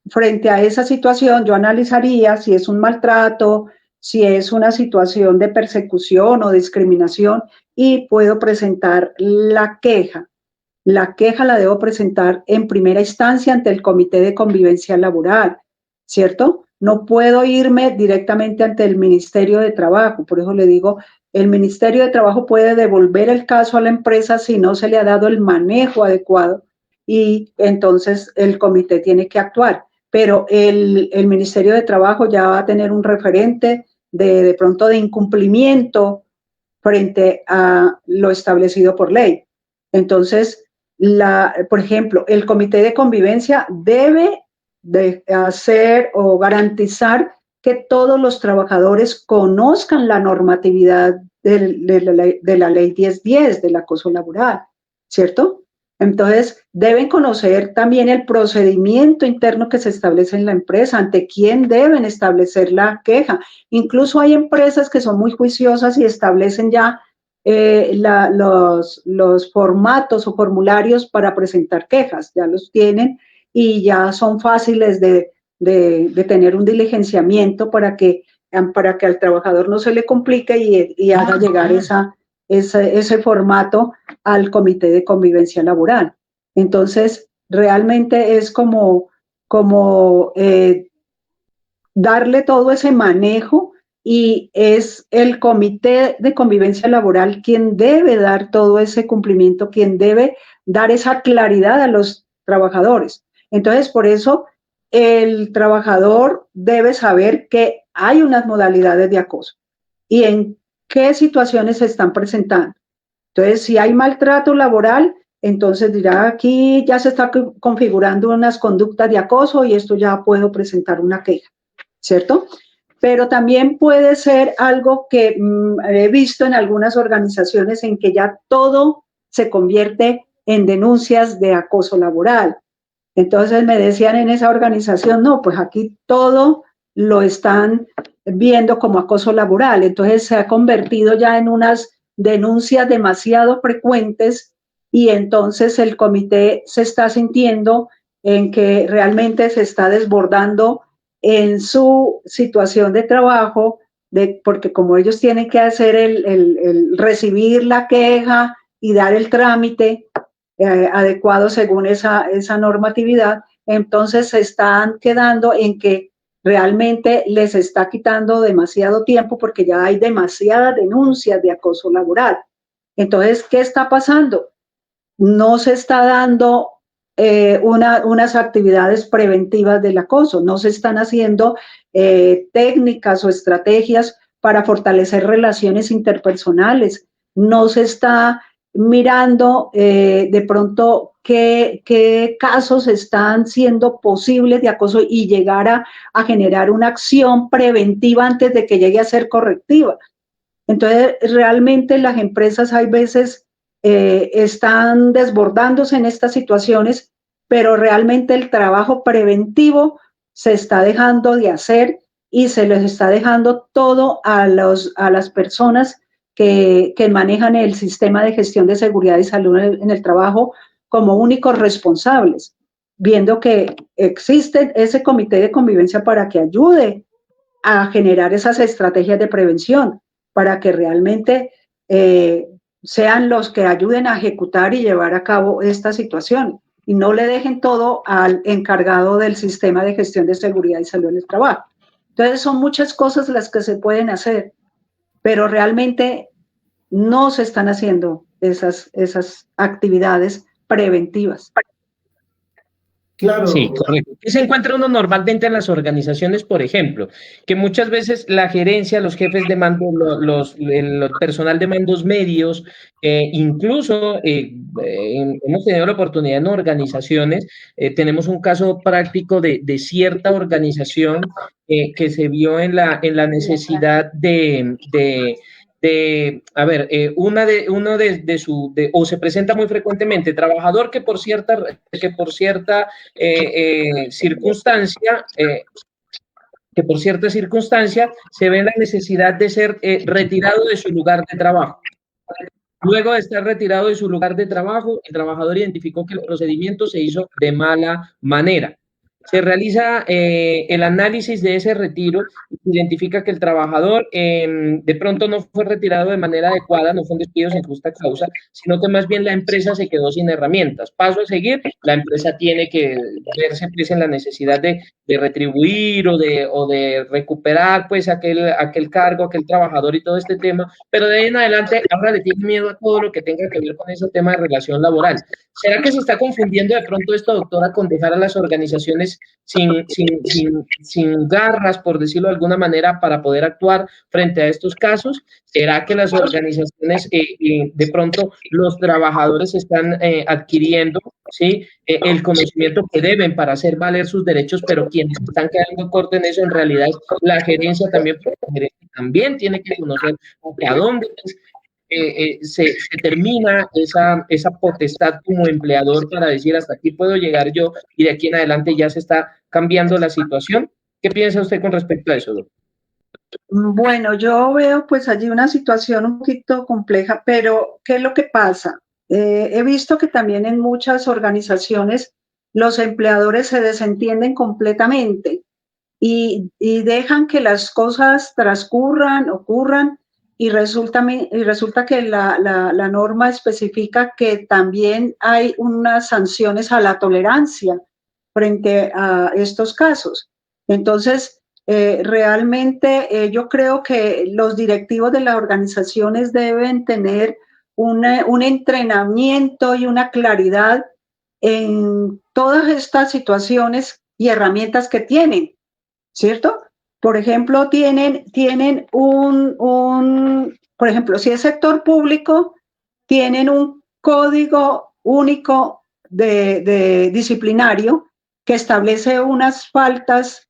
frente a esa situación, yo analizaría si es un maltrato, si es una situación de persecución o discriminación, y puedo presentar la queja. La queja la debo presentar en primera instancia ante el Comité de Convivencia Laboral, ¿cierto? No puedo irme directamente ante el Ministerio de Trabajo. Por eso le digo, el Ministerio de Trabajo puede devolver el caso a la empresa si no se le ha dado el manejo adecuado, y entonces el comité tiene que actuar. Pero el Ministerio de Trabajo ya va a tener un referente de pronto de incumplimiento frente a lo establecido por ley. Entonces, por ejemplo, el Comité de Convivencia debe de hacer o garantizar que todos los trabajadores conozcan la normatividad de la ley 1010 del acoso laboral, ¿cierto? Entonces, deben conocer también el procedimiento interno que se establece en la empresa, ante quién deben establecer la queja. Incluso hay empresas que son muy juiciosas y establecen ya los formatos o formularios para presentar quejas, ya los tienen y ya son fáciles de tener un diligenciamiento para que al trabajador no se le complique y haga llegar ese formato al Comité de Convivencia Laboral. Entonces, realmente es como darle todo ese manejo, y es el Comité de Convivencia Laboral quien debe dar todo ese cumplimiento, quien debe dar esa claridad a los trabajadores. Entonces, por eso, el trabajador debe saber que hay unas modalidades de acoso y en qué situaciones se están presentando. Entonces, si hay maltrato laboral, entonces dirá, aquí ya se está configurando unas conductas de acoso y esto ya puedo presentar una queja, ¿cierto? Pero también puede ser algo que he visto en algunas organizaciones en que ya todo se convierte en denuncias de acoso laboral. Entonces me decían en esa organización, no, pues aquí todo lo están viendo como acoso laboral. Entonces se ha convertido ya en unas denuncias demasiado frecuentes, y entonces el comité se está sintiendo en que realmente se está desbordando en su situación de trabajo, porque como ellos tienen que hacer el recibir la queja y dar el trámite adecuado según esa normatividad, entonces se están quedando en que realmente les está quitando demasiado tiempo porque ya hay demasiadas denuncias de acoso laboral. Entonces, ¿qué está pasando? No se está dando unas actividades preventivas del acoso, no se están haciendo técnicas o estrategias para fortalecer relaciones interpersonales, no se está mirando de pronto qué casos están siendo posibles de acoso y llegar a generar una acción preventiva antes de que llegue a ser correctiva. Entonces, realmente las empresas hay veces están desbordándose en estas situaciones, pero realmente el trabajo preventivo se está dejando de hacer y se les está dejando todo a las personas que manejan el sistema de gestión de seguridad y salud en el trabajo como únicos responsables, viendo que existe ese comité de convivencia para que ayude a generar esas estrategias de prevención, para que realmente sean los que ayuden a ejecutar y llevar a cabo esta situación y no le dejen todo al encargado del sistema de gestión de seguridad y salud en el trabajo. Entonces son muchas cosas las que se pueden hacer, pero realmente no se están haciendo esas actividades preventivas. Claro. Sí, correcto. ¿Qué se encuentra uno normalmente en las organizaciones, por ejemplo? Que muchas veces la gerencia, los jefes de mando, el personal de mandos medios, incluso hemos tenido la oportunidad en organizaciones, tenemos un caso práctico de cierta organización que se vio en la necesidad o se presenta muy frecuentemente, trabajador que por cierta circunstancia se ve la necesidad de ser retirado de su lugar de trabajo. Luego de estar retirado de su lugar de trabajo, el trabajador identificó que el procedimiento se hizo de mala manera. Se realiza el análisis de ese retiro, identifica que el trabajador de pronto no fue retirado de manera adecuada, no fue un despido sin justa causa, sino que más bien la empresa se quedó sin herramientas. Paso a seguir, la empresa tiene que verse pues, en la necesidad de retribuir o de recuperar pues aquel cargo, aquel trabajador y todo este tema, pero de ahí en adelante ahora le tiene miedo a todo lo que tenga que ver con ese tema de relación laboral. ¿Será que se está confundiendo de pronto esto, doctora, con dejar a las organizaciones sin garras, por decirlo de alguna manera, para poder actuar frente a estos casos? ¿Será que las organizaciones, de pronto, los trabajadores están adquiriendo, ¿sí? El conocimiento que deben para hacer valer sus derechos, pero quienes están quedando cortos en eso, en realidad, la gerencia también, tiene que conocer a dónde se termina esa potestad como empleador para decir hasta aquí puedo llegar yo y de aquí en adelante ya se está cambiando la situación? ¿Qué piensa usted con respecto a eso, doctor? Bueno, yo veo pues allí una situación un poquito compleja, pero ¿qué es lo que pasa? He visto que también en muchas organizaciones los empleadores se desentienden completamente y dejan que las cosas ocurran y resulta que la norma especifica que también hay unas sanciones a la tolerancia frente a estos casos. Entonces, realmente yo creo que los directivos de las organizaciones deben tener un entrenamiento y una claridad en todas estas situaciones y herramientas que tienen, ¿cierto? Por ejemplo, tienen por ejemplo, si es sector público, tienen un código único de disciplinario que establece unas faltas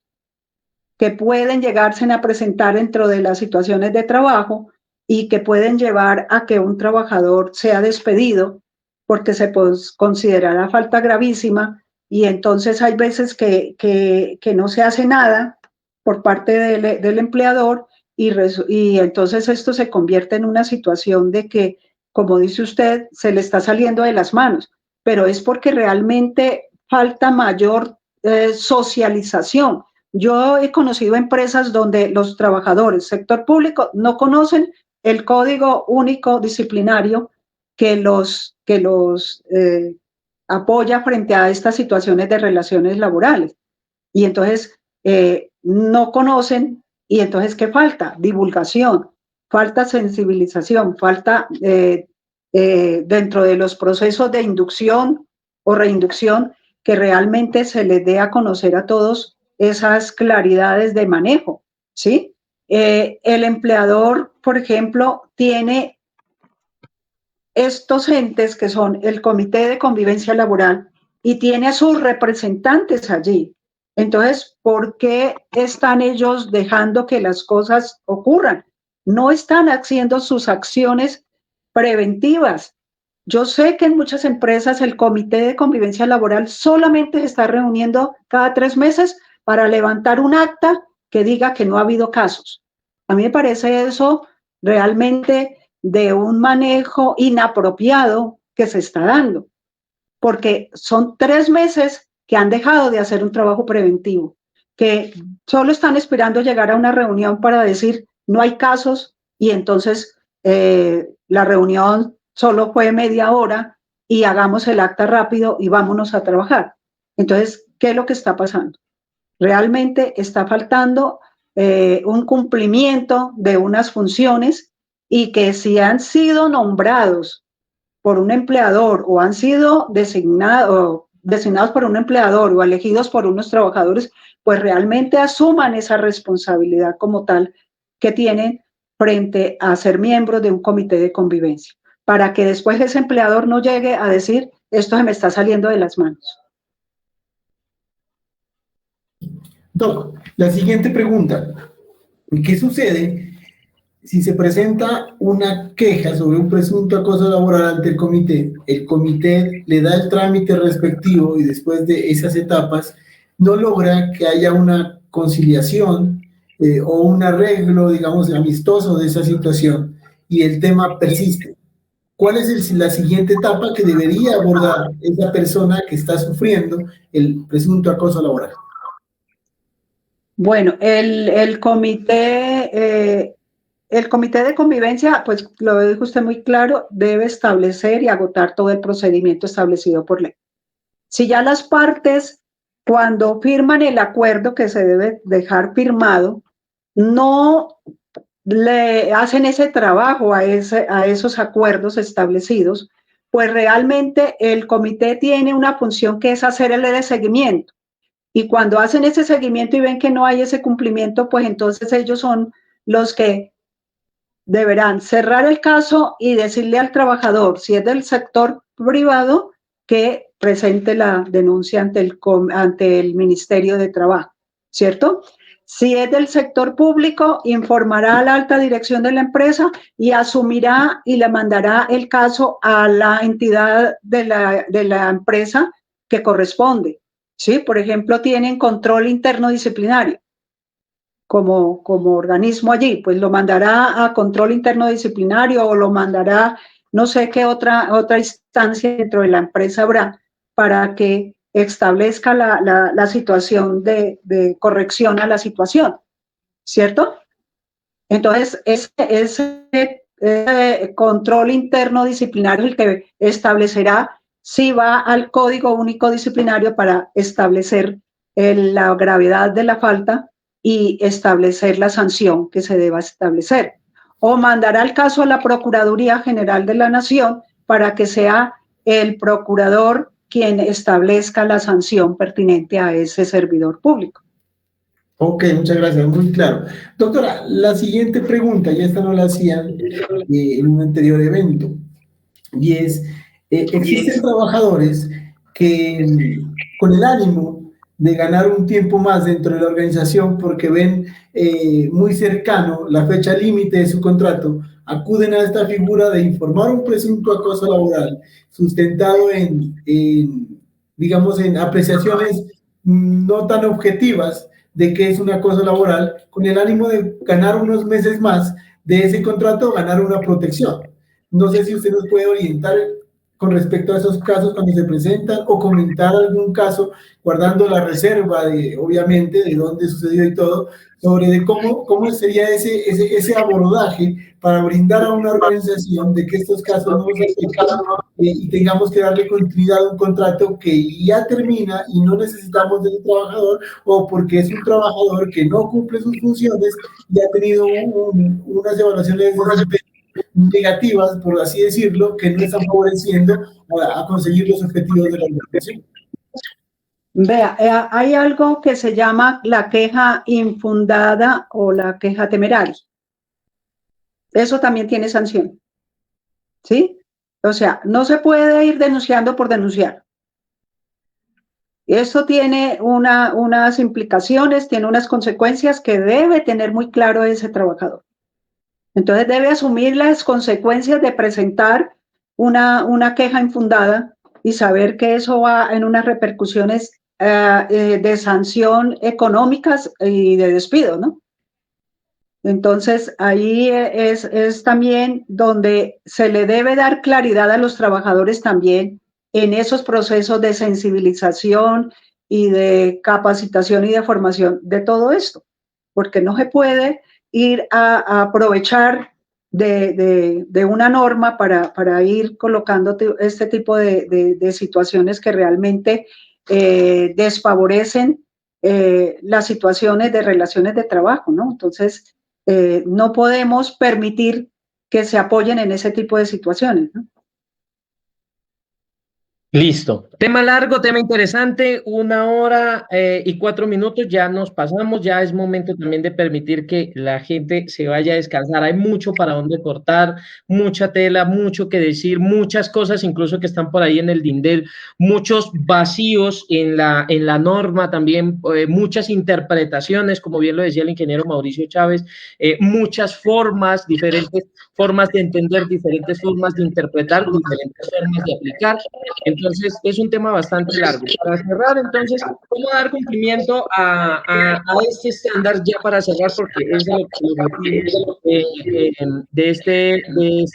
que pueden llegarse a presentar dentro de las situaciones de trabajo y que pueden llevar a que un trabajador sea despedido porque se considera la falta gravísima y entonces hay veces que no se hace nada por parte del empleador y entonces esto se convierte en una situación de que, como dice usted, se le está saliendo de las manos, pero es porque realmente falta mayor socialización. Yo he conocido empresas donde los trabajadores, sector público, no conocen el código único disciplinario que los apoya frente a estas situaciones de relaciones laborales. Y entonces no conocen, y entonces ¿qué falta? Divulgación, falta sensibilización, falta dentro de los procesos de inducción o reinducción que realmente se les dé a conocer a todos esas claridades de manejo, ¿sí? El empleador, por ejemplo, tiene estos entes que son el Comité de Convivencia Laboral y tiene a sus representantes allí. Entonces, ¿por qué están ellos dejando que las cosas ocurran? No están haciendo sus acciones preventivas. Yo sé que en muchas empresas el Comité de Convivencia Laboral solamente se está reuniendo cada 3 meses para levantar un acta que diga que no ha habido casos. A mí me parece eso realmente de un manejo inapropiado que se está dando, porque son 3 meses que han dejado de hacer un trabajo preventivo, que solo están esperando llegar a una reunión para decir no hay casos y entonces la reunión solo fue media hora y hagamos el acta rápido y vámonos a trabajar. Entonces, ¿qué es lo que está pasando? Realmente está faltando un cumplimiento de unas funciones y que si han sido nombrados por un empleador o han sido designados por un empleador o elegidos por unos trabajadores, pues realmente asuman esa responsabilidad como tal que tienen frente a ser miembros de un comité de convivencia, para que después ese empleador no llegue a decir, esto se me está saliendo de las manos. Doc, la siguiente pregunta. ¿Qué sucede si se presenta una queja sobre un presunto acoso laboral ante el comité le da el trámite respectivo y después de esas etapas no logra que haya una conciliación o un arreglo, digamos, amistoso de esa situación y el tema persiste? ¿Cuál es la siguiente etapa que debería abordar esa persona que está sufriendo el presunto acoso laboral? Bueno, el comité de convivencia, pues lo dijo usted muy claro, debe establecer y agotar todo el procedimiento establecido por ley. Si ya las partes, cuando firman el acuerdo que se debe dejar firmado, no le hacen ese trabajo a esos acuerdos establecidos, pues realmente el comité tiene una función que es hacerle de seguimiento. Y cuando hacen ese seguimiento y ven que no hay ese cumplimiento, pues entonces ellos son los que deberán cerrar el caso y decirle al trabajador, si es del sector privado, que presente la denuncia ante el Ministerio de Trabajo, ¿cierto? Si es del sector público, informará a la alta dirección de la empresa y asumirá y le mandará el caso a la entidad de la empresa que corresponde. ¿Sí? Por ejemplo, tienen control interno disciplinario como organismo allí, pues lo mandará a control interno disciplinario o lo mandará, no sé qué otra instancia dentro de la empresa habrá para que establezca la situación de corrección a la situación, ¿cierto? Entonces, ese control interno disciplinario es el que establecerá si va al Código Único Disciplinario para establecer la gravedad de la falta y establecer la sanción que se deba establecer. O mandará el caso a la Procuraduría General de la Nación para que sea el procurador quien establezca la sanción pertinente a ese servidor público. Ok, muchas gracias, muy claro. Doctora, la siguiente pregunta, ya esta no la hacían en un anterior evento, y es, existen trabajadores que con el ánimo de ganar un tiempo más dentro de la organización porque ven muy cercano la fecha límite de su contrato, acuden a esta figura de informar un presunto acoso laboral sustentado digamos, en apreciaciones no tan objetivas de qué es un acoso laboral, con el ánimo de ganar unos meses más de ese contrato, ganar una protección. No sé si usted nos puede orientar con respecto a esos casos cuando se presentan, o comentar algún caso, guardando la reserva de, obviamente, de dónde sucedió y todo, sobre de cómo sería ese abordaje para brindar a una organización de que estos casos no se afecten y tengamos que darle continuidad a un contrato que ya termina y no necesitamos del trabajador, o porque es un trabajador que no cumple sus funciones y ha tenido unas evaluaciones de desempeño negativas, por así decirlo, que no están favoreciendo a conseguir los objetivos de la organización. Vea, hay algo que se llama la queja infundada o la queja temeraria. Eso también tiene sanción, ¿sí? O sea, no se puede ir denunciando por denunciar. Esto tiene unas implicaciones, tiene unas consecuencias que debe tener muy claro ese trabajador. Entonces debe asumir las consecuencias de presentar una queja infundada y saber que eso va en unas repercusiones de sanción económicas y de despido, ¿no? Entonces ahí es también donde se le debe dar claridad a los trabajadores también en esos procesos de sensibilización y de capacitación y de formación de todo esto, porque no se puede ir a aprovechar de una norma para ir colocando este tipo de situaciones que realmente desfavorecen las situaciones de relaciones de trabajo, ¿no? Entonces, no podemos permitir que se apoyen en ese tipo de situaciones, ¿no? Listo. Tema largo, tema interesante, 1 hora y 4 minutos, ya nos pasamos, ya es momento también de permitir que la gente se vaya a descansar. Hay mucho para donde cortar, mucha tela, mucho que decir, muchas cosas incluso que están por ahí en el dindel, muchos vacíos en la norma también, muchas interpretaciones, como bien lo decía el ingeniero Mauricio Chávez, muchas formas, diferentes formas de entender, diferentes formas de interpretar, diferentes formas de aplicar. Entonces, es un tema bastante largo. Para cerrar, entonces, ¿cómo dar cumplimiento a este estándar ya para cerrar? Porque es el objetivo de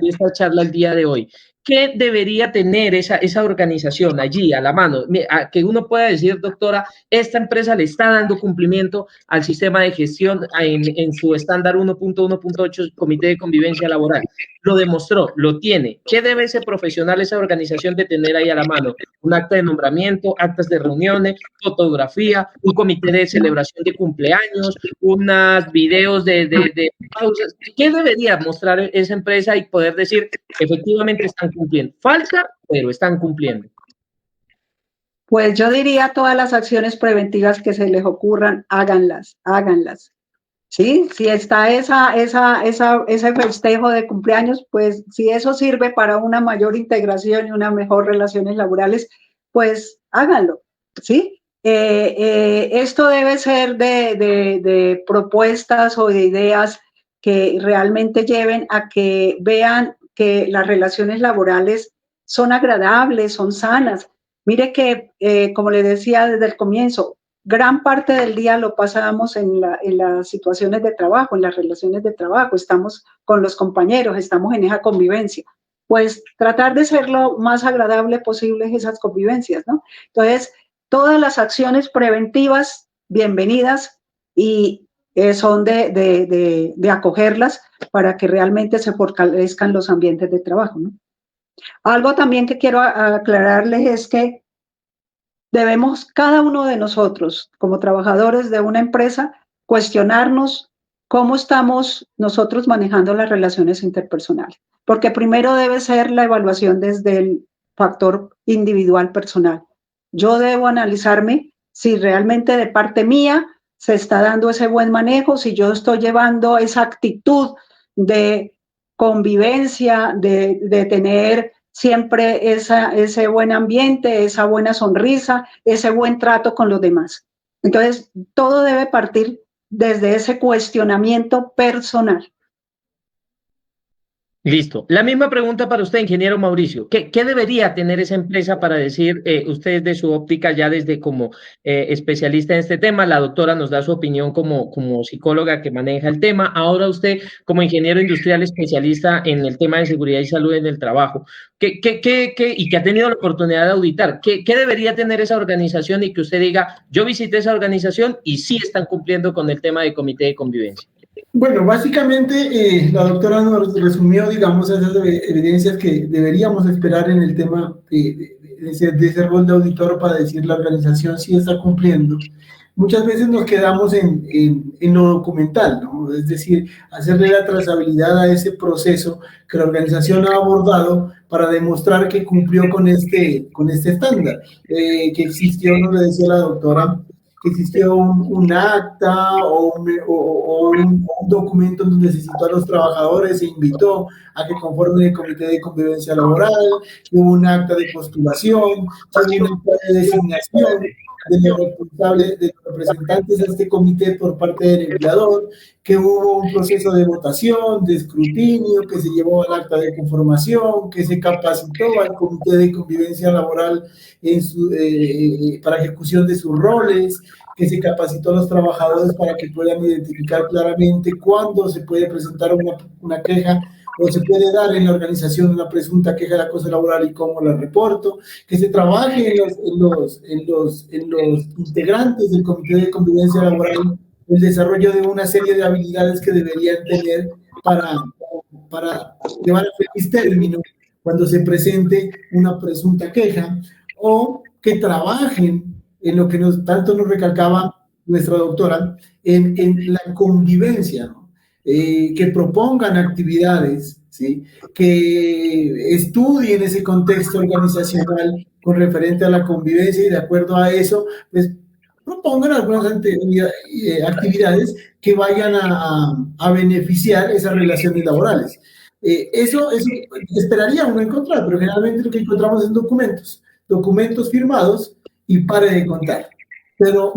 esta charla el día de hoy. ¿Qué debería tener esa organización allí a la mano? Que uno pueda decir, doctora, esta empresa le está dando cumplimiento al sistema de gestión en su estándar 1.1.8, Comité de Convivencia Laboral. Lo demostró, lo tiene. ¿Qué debe ese profesional, esa organización de tener ahí a la mano? Un acta de nombramiento, actas de reuniones, fotografía, un comité de celebración de cumpleaños, unos videos de pausas. ¿Qué debería mostrar esa empresa y poder decir, efectivamente están cumpliendo? Falta, pero están cumpliendo. Pues yo diría todas las acciones preventivas que se les ocurran, háganlas. ¿Sí? Si está ese festejo de cumpleaños, pues si eso sirve para una mayor integración y una mejor relaciones laborales, pues háganlo, ¿sí? Esto debe ser de propuestas o de ideas que realmente lleven a que vean que las relaciones laborales son agradables, son sanas. Mire que, como le decía desde el comienzo, gran parte del día lo pasamos en las situaciones de trabajo, en las relaciones de trabajo, estamos con los compañeros, estamos en esa convivencia. Pues tratar de ser lo más agradable posible esas convivencias, ¿no? Entonces, todas las acciones preventivas, bienvenidas, y son de acogerlas para que realmente se fortalezcan los ambientes de trabajo, ¿no? Algo también que quiero aclararles es que debemos cada uno de nosotros, como trabajadores de una empresa, cuestionarnos cómo estamos nosotros manejando las relaciones interpersonales. Porque primero debe ser la evaluación desde el factor individual personal. Yo debo analizarme si realmente de parte mía se está dando ese buen manejo, si yo estoy llevando esa actitud de convivencia, de tener siempre ese buen ambiente, esa buena sonrisa, ese buen trato con los demás. Entonces, todo debe partir desde ese cuestionamiento personal. Listo. La misma pregunta para usted, ingeniero Mauricio. ¿Qué debería tener esa empresa para decir, usted de su óptica ya desde como especialista en este tema, la doctora nos da su opinión como psicóloga que maneja el tema, ahora usted como ingeniero industrial especialista en el tema de seguridad y salud en el trabajo, y que ha tenido la oportunidad de auditar, ¿qué debería tener esa organización y que usted diga, yo visité esa organización y sí están cumpliendo con el tema de comité de convivencia? Bueno, básicamente la doctora nos resumió, digamos, esas evidencias que deberíamos esperar en el tema de ese rol de auditor para decir la organización si está cumpliendo. Muchas veces nos quedamos en lo documental, ¿no? Es decir, hacerle la trazabilidad a ese proceso que la organización ha abordado para demostrar que cumplió con este estándar, que existió, nos le decía la doctora, que existió un acta o un documento donde se citó a los trabajadores e invitó a que conformen el comité de convivencia laboral, que hubo un acta de postulación, que hubo un acta de designación de los responsables, de los representantes de este comité por parte del empleador, que hubo un proceso de votación, de escrutinio, que se llevó al acta de conformación, que se capacitó al comité de convivencia laboral para ejecución de sus roles, que se capacitó a los trabajadores para que puedan identificar claramente cuándo se puede presentar una queja o se puede dar en la organización una presunta queja de acoso laboral y cómo la reporto, que se trabaje en los integrantes del comité de convivencia laboral el desarrollo de una serie de habilidades que deberían tener para llevar a feliz término cuando se presente una presunta queja, o que trabajen en lo que tanto nos recalcaba nuestra doctora, en la convivencia, ¿no? Que propongan actividades, ¿sí? Que estudien ese contexto organizacional con referente a la convivencia y de acuerdo a eso, pues propongan algunas actividades que vayan a beneficiar esas relaciones laborales. Eso esperaría uno encontrar, pero generalmente lo que encontramos es documentos firmados y pare de contar. Pero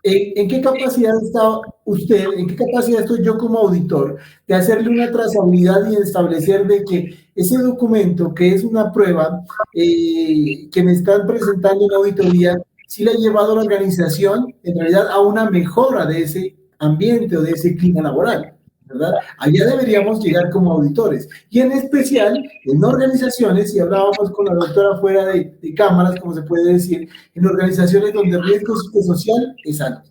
¿en qué capacidad está usted, en qué capacidad estoy yo como auditor de hacerle una trazabilidad y establecer de que ese documento, que es una prueba que me están presentando en la auditoría, sí le ha llevado a la organización en realidad a una mejora de ese ambiente o de ese clima laboral, ¿verdad? Allá deberíamos llegar como auditores. Y en especial, en organizaciones, y hablábamos con la doctora fuera de cámaras, como se puede decir, en organizaciones donde el riesgo psicosocial es alto.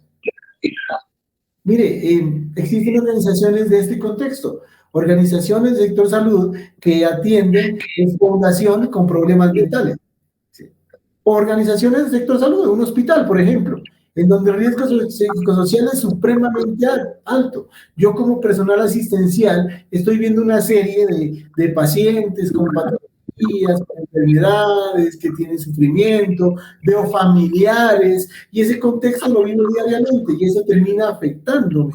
Mire, existen organizaciones de este contexto, organizaciones del sector salud que atienden población con problemas mentales. ¿Sí? Organizaciones del sector salud, un hospital, por ejemplo, en donde el riesgo psicosocial es supremamente alto. Yo como personal asistencial estoy viendo una serie de pacientes con patologías, con enfermedades, que tienen sufrimiento, veo familiares, y ese contexto lo vivo diariamente, y eso termina afectándome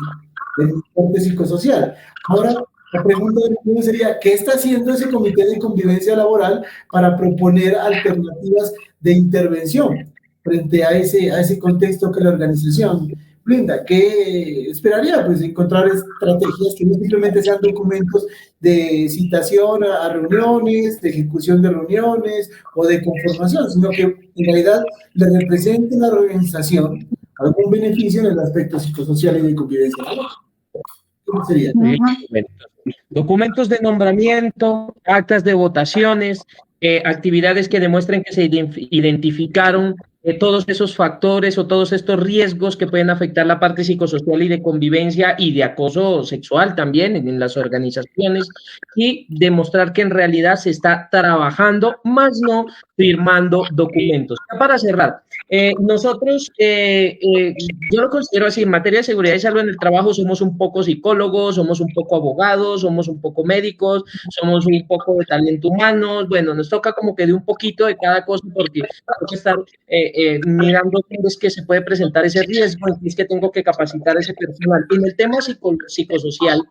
en el parte psicosocial. Ahora, la pregunta de sería, ¿qué está haciendo ese comité de convivencia laboral para proponer alternativas de intervención frente a ese contexto que la organización brinda? ¿Qué esperaría? Pues encontrar estrategias que no simplemente sean documentos de citación a reuniones, de ejecución de reuniones o de conformación, sino que en realidad le representen a la organización algún beneficio en el aspecto psicosocial y de convivencia laboral. ¿Cómo sería? Documentos de nombramiento, actas de votaciones, actividades que demuestren que se identificaron todos esos factores o todos estos riesgos que pueden afectar la parte psicosocial y de convivencia y de acoso sexual también en las organizaciones, y demostrar que en realidad se está trabajando, más no firmando documentos. Ya para cerrar, nosotros, yo lo considero así, en materia de seguridad y salud en el trabajo somos un poco psicólogos, somos un poco abogados, somos un poco médicos, somos un poco de talento humano, bueno, nos toca como que de un poquito de cada cosa porque tengo que estar mirando cómo es que se puede presentar ese riesgo, en qué es que tengo que capacitar a ese personal. En el tema psicosocial,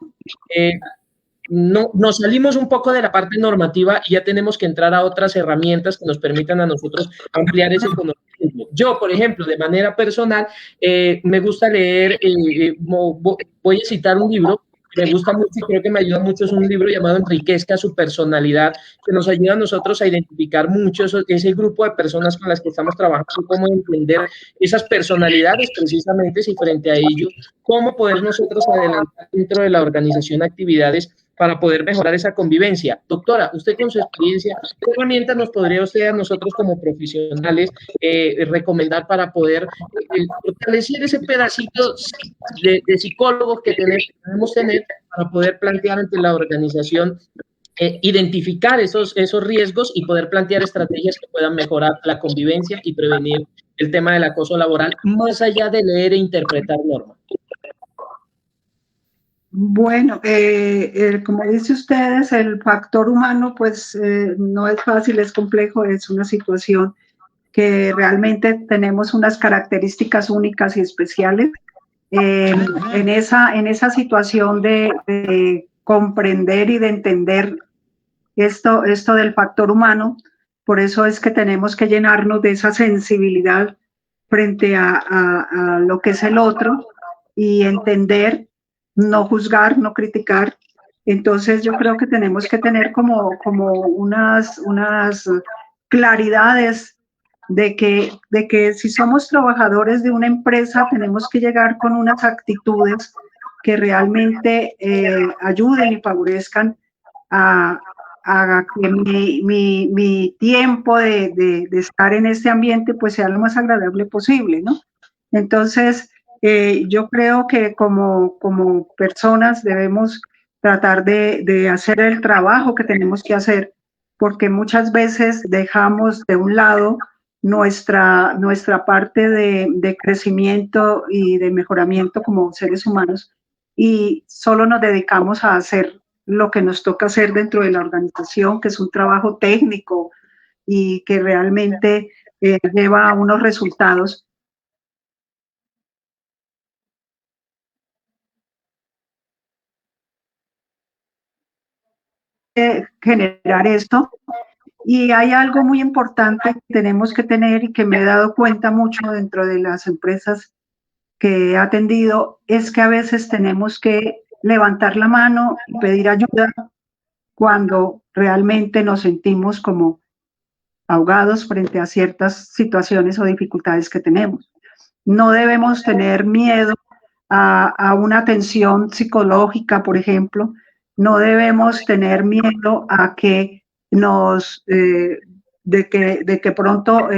no, nos salimos un poco de la parte normativa y ya tenemos que entrar a otras herramientas que nos permitan a nosotros ampliar ese conocimiento. Yo, por ejemplo, de manera personal, me gusta leer, voy a citar un libro me gusta mucho y creo que me ayuda mucho, es un libro llamado Enriquezca su personalidad, que nos ayuda a nosotros a identificar mucho ese grupo de personas con las que estamos trabajando, cómo entender esas personalidades precisamente y frente a ello, cómo poder nosotros adelantar dentro de la organización actividades para poder mejorar esa convivencia. Doctora, usted con su experiencia, ¿qué herramientas nos podría usted a nosotros como profesionales recomendar para poder fortalecer ese pedacito de psicólogos que debemos tener para poder plantear ante la organización, identificar esos riesgos y poder plantear estrategias que puedan mejorar la convivencia y prevenir el tema del acoso laboral, más allá de leer e interpretar normas? Bueno, como dice ustedes, el factor humano pues no es fácil, es complejo, es una situación que realmente tenemos unas características únicas y especiales. En esa situación de comprender y de entender esto del factor humano, por eso es que tenemos que llenarnos de esa sensibilidad frente a lo que es el otro y entender, no juzgar, no criticar. Entonces yo creo que tenemos que tener como unas claridades de que si somos trabajadores de una empresa tenemos que llegar con unas actitudes que realmente ayuden y favorezcan a que mi tiempo de estar en este ambiente pues sea lo más agradable posible, ¿no? Entonces, yo creo que como personas debemos tratar de hacer el trabajo que tenemos que hacer, porque muchas veces dejamos de un lado nuestra parte de crecimiento y de mejoramiento como seres humanos y solo nos dedicamos a hacer lo que nos toca hacer dentro de la organización, que es un trabajo técnico y que realmente lleva a unos resultados. Generar esto. Y hay algo muy importante que tenemos que tener y que me he dado cuenta mucho dentro de las empresas que he atendido, es que a veces tenemos que levantar la mano y pedir ayuda cuando realmente nos sentimos como ahogados frente a ciertas situaciones o dificultades que tenemos. No debemos tener miedo a una atención psicológica, por ejemplo. No debemos tener miedo a que de que pronto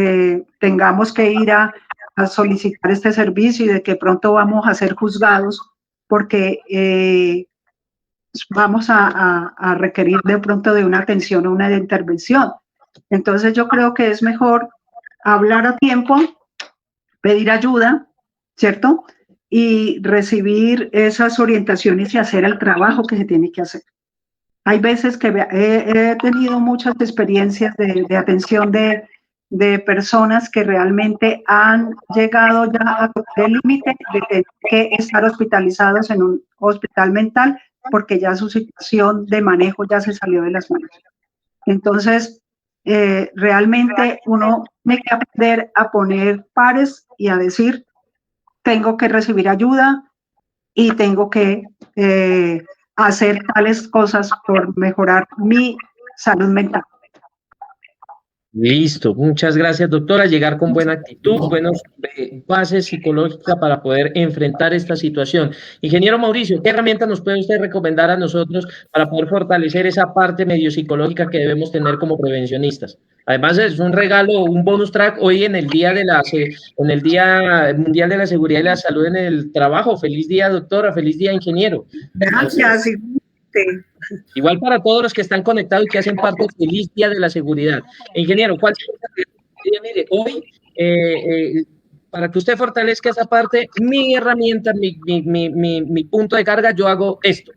tengamos que ir a solicitar este servicio y de que pronto vamos a ser juzgados porque vamos a requerir de pronto de una atención o una intervención. Entonces yo creo que es mejor hablar a tiempo, pedir ayuda, ¿cierto? Y recibir esas orientaciones y hacer el trabajo que se tiene que hacer. Hay veces que he tenido muchas experiencias de atención de personas que realmente han llegado ya a el límite de tener que estar hospitalizados en un hospital mental porque ya su situación de manejo ya se salió de las manos. Entonces, realmente uno tiene que aprender a poner pares y a decir, tengo que recibir ayuda y tengo que hacer tales cosas por mejorar mi salud mental. Listo, muchas gracias, doctora. Llegar con buena actitud, buenas bases psicológicas para poder enfrentar esta situación. Ingeniero Mauricio, ¿qué herramientas nos puede usted recomendar a nosotros para poder fortalecer esa parte medio psicológica que debemos tener como prevencionistas? Además, es un regalo, un bonus track hoy en el Día Mundial de la Seguridad y la Salud en el Trabajo. Feliz día, doctora. Feliz día, ingeniero. Gracias. Igual para todos los que están conectados y que hacen parte del Feliz Día de la Seguridad. Ingeniero, ¿cuál sería? Mire, hoy, para que usted fortalezca esa parte, mi herramienta, mi punto de carga, yo hago esto.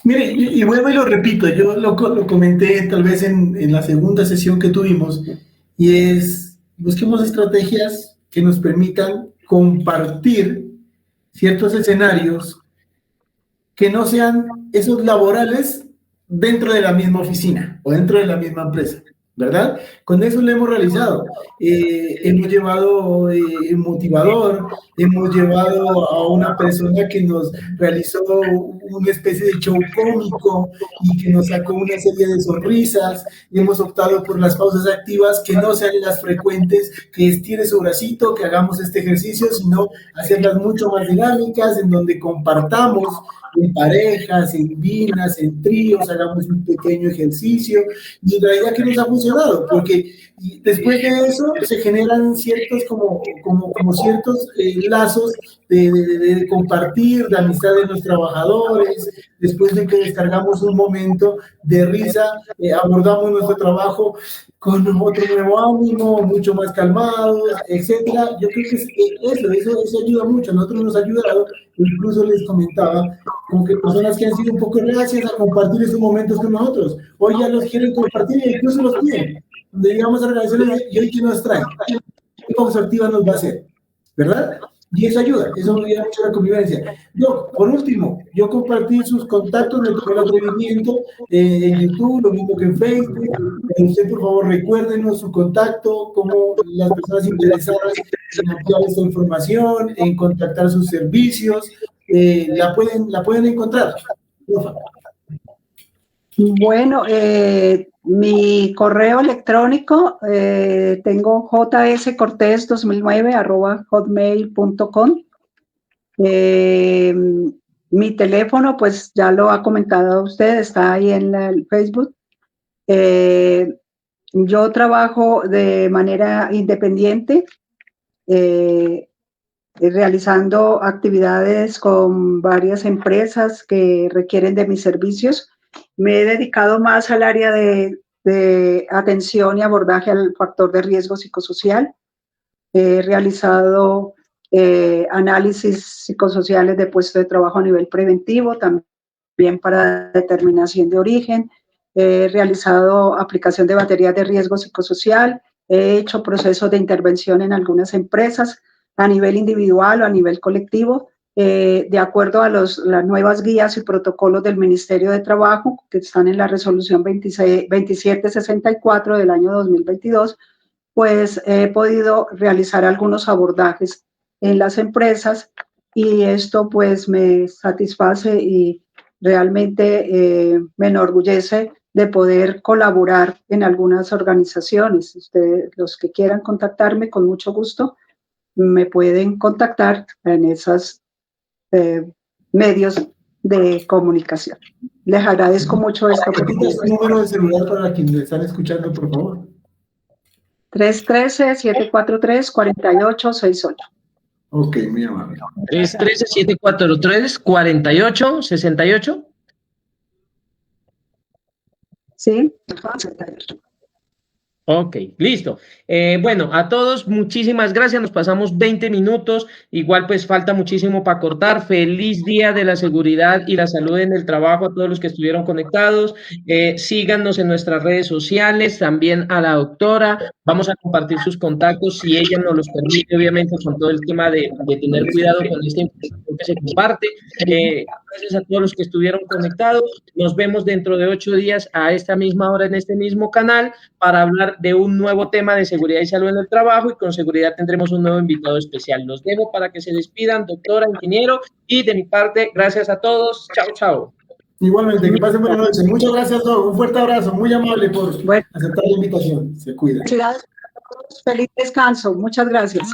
Mire, y vuelvo y lo repito, yo lo comenté tal vez en la segunda sesión que tuvimos, y es, busquemos estrategias que nos permitan compartir ciertos escenarios que no sean esos laborales dentro de la misma oficina o dentro de la misma empresa, ¿verdad? Con eso lo hemos realizado. Hemos llevado un motivador, hemos llevado a una persona que nos realizó una especie de show cómico y que nos sacó una serie de sonrisas. Y hemos optado por las pausas activas, que no sean las frecuentes, que estire su bracito, que hagamos este ejercicio, sino hacerlas mucho más dinámicas, en donde compartamos en parejas, en binas, en tríos, hagamos un pequeño ejercicio, y la idea que nos ha funcionado, porque después de eso se generan ciertos como ciertos lazos de compartir, de amistad de los trabajadores. Después de que descargamos un momento de risa, abordamos nuestro trabajo con otro nuevo ánimo, mucho más calmados, etcétera. Yo creo que eso ayuda mucho. A nosotros nos ha ayudado, incluso les comentaba, como que personas que han sido un poco reacias a compartir esos momentos con nosotros, hoy ya los quieren compartir e incluso los piden. Donde llegamos a agradecerles, y hoy, ¿qué nos trae? ¿Qué pausa activa nos va a hacer? ¿Verdad? Y eso ayuda mucho a la convivencia. Por último, yo compartí sus contactos, me tomé el atrevimiento en YouTube, lo mismo que en Facebook. Usted, por favor, recuérdenos su contacto, como las personas interesadas en ampliar esta información, en contactar sus servicios, la pueden encontrar. Bueno, mi correo electrónico, tengo jscortes2009@hotmail.com. Mi teléfono, pues ya lo ha comentado usted, está ahí en el Facebook. Yo trabajo de manera independiente, realizando actividades con varias empresas que requieren de mis servicios. Me he dedicado más al área de atención y abordaje al factor de riesgo psicosocial. He realizado análisis psicosociales de puesto de trabajo a nivel preventivo, también para determinación de origen. He realizado aplicación de baterías de riesgo psicosocial. He hecho procesos de intervención en algunas empresas a nivel individual o a nivel colectivo. De acuerdo a las nuevas guías y protocolos del Ministerio de Trabajo, que están en la resolución 2764 del año 2022, pues he podido realizar algunos abordajes en las empresas, y esto pues me satisface y realmente me enorgullece de poder colaborar en algunas organizaciones. Ustedes, los que quieran contactarme, con mucho gusto, me pueden contactar en esos medios de comunicación. Les agradezco mucho esta oportunidad. ¿Un número de celular para quienes están escuchando, por favor? 313-743-4868. Ok, muy amable. 313-743-4868. Sí. Ok, listo. Bueno, a todos muchísimas gracias, nos pasamos 20 minutos, igual pues falta muchísimo para cortar. Feliz día de la seguridad y la salud en el trabajo a todos los que estuvieron conectados. Síganos en nuestras redes sociales, también a la doctora, vamos a compartir sus contactos si ella nos los permite, obviamente con todo el tema de tener cuidado con esta información que se comparte. Gracias a todos los que estuvieron conectados, nos vemos dentro de 8 días a esta misma hora en este mismo canal para hablar de un nuevo tema de seguridad y salud en el trabajo, y con seguridad tendremos un nuevo invitado especial. Los dejo para que se despidan, doctora, ingeniero, y de mi parte, gracias a todos. Chao, chao. Igualmente, que pasen buenas noches. Muchas gracias a todos. Un fuerte abrazo. Muy amable por aceptar la invitación. Se cuidan. Felicidades a todos. Feliz descanso. Muchas gracias.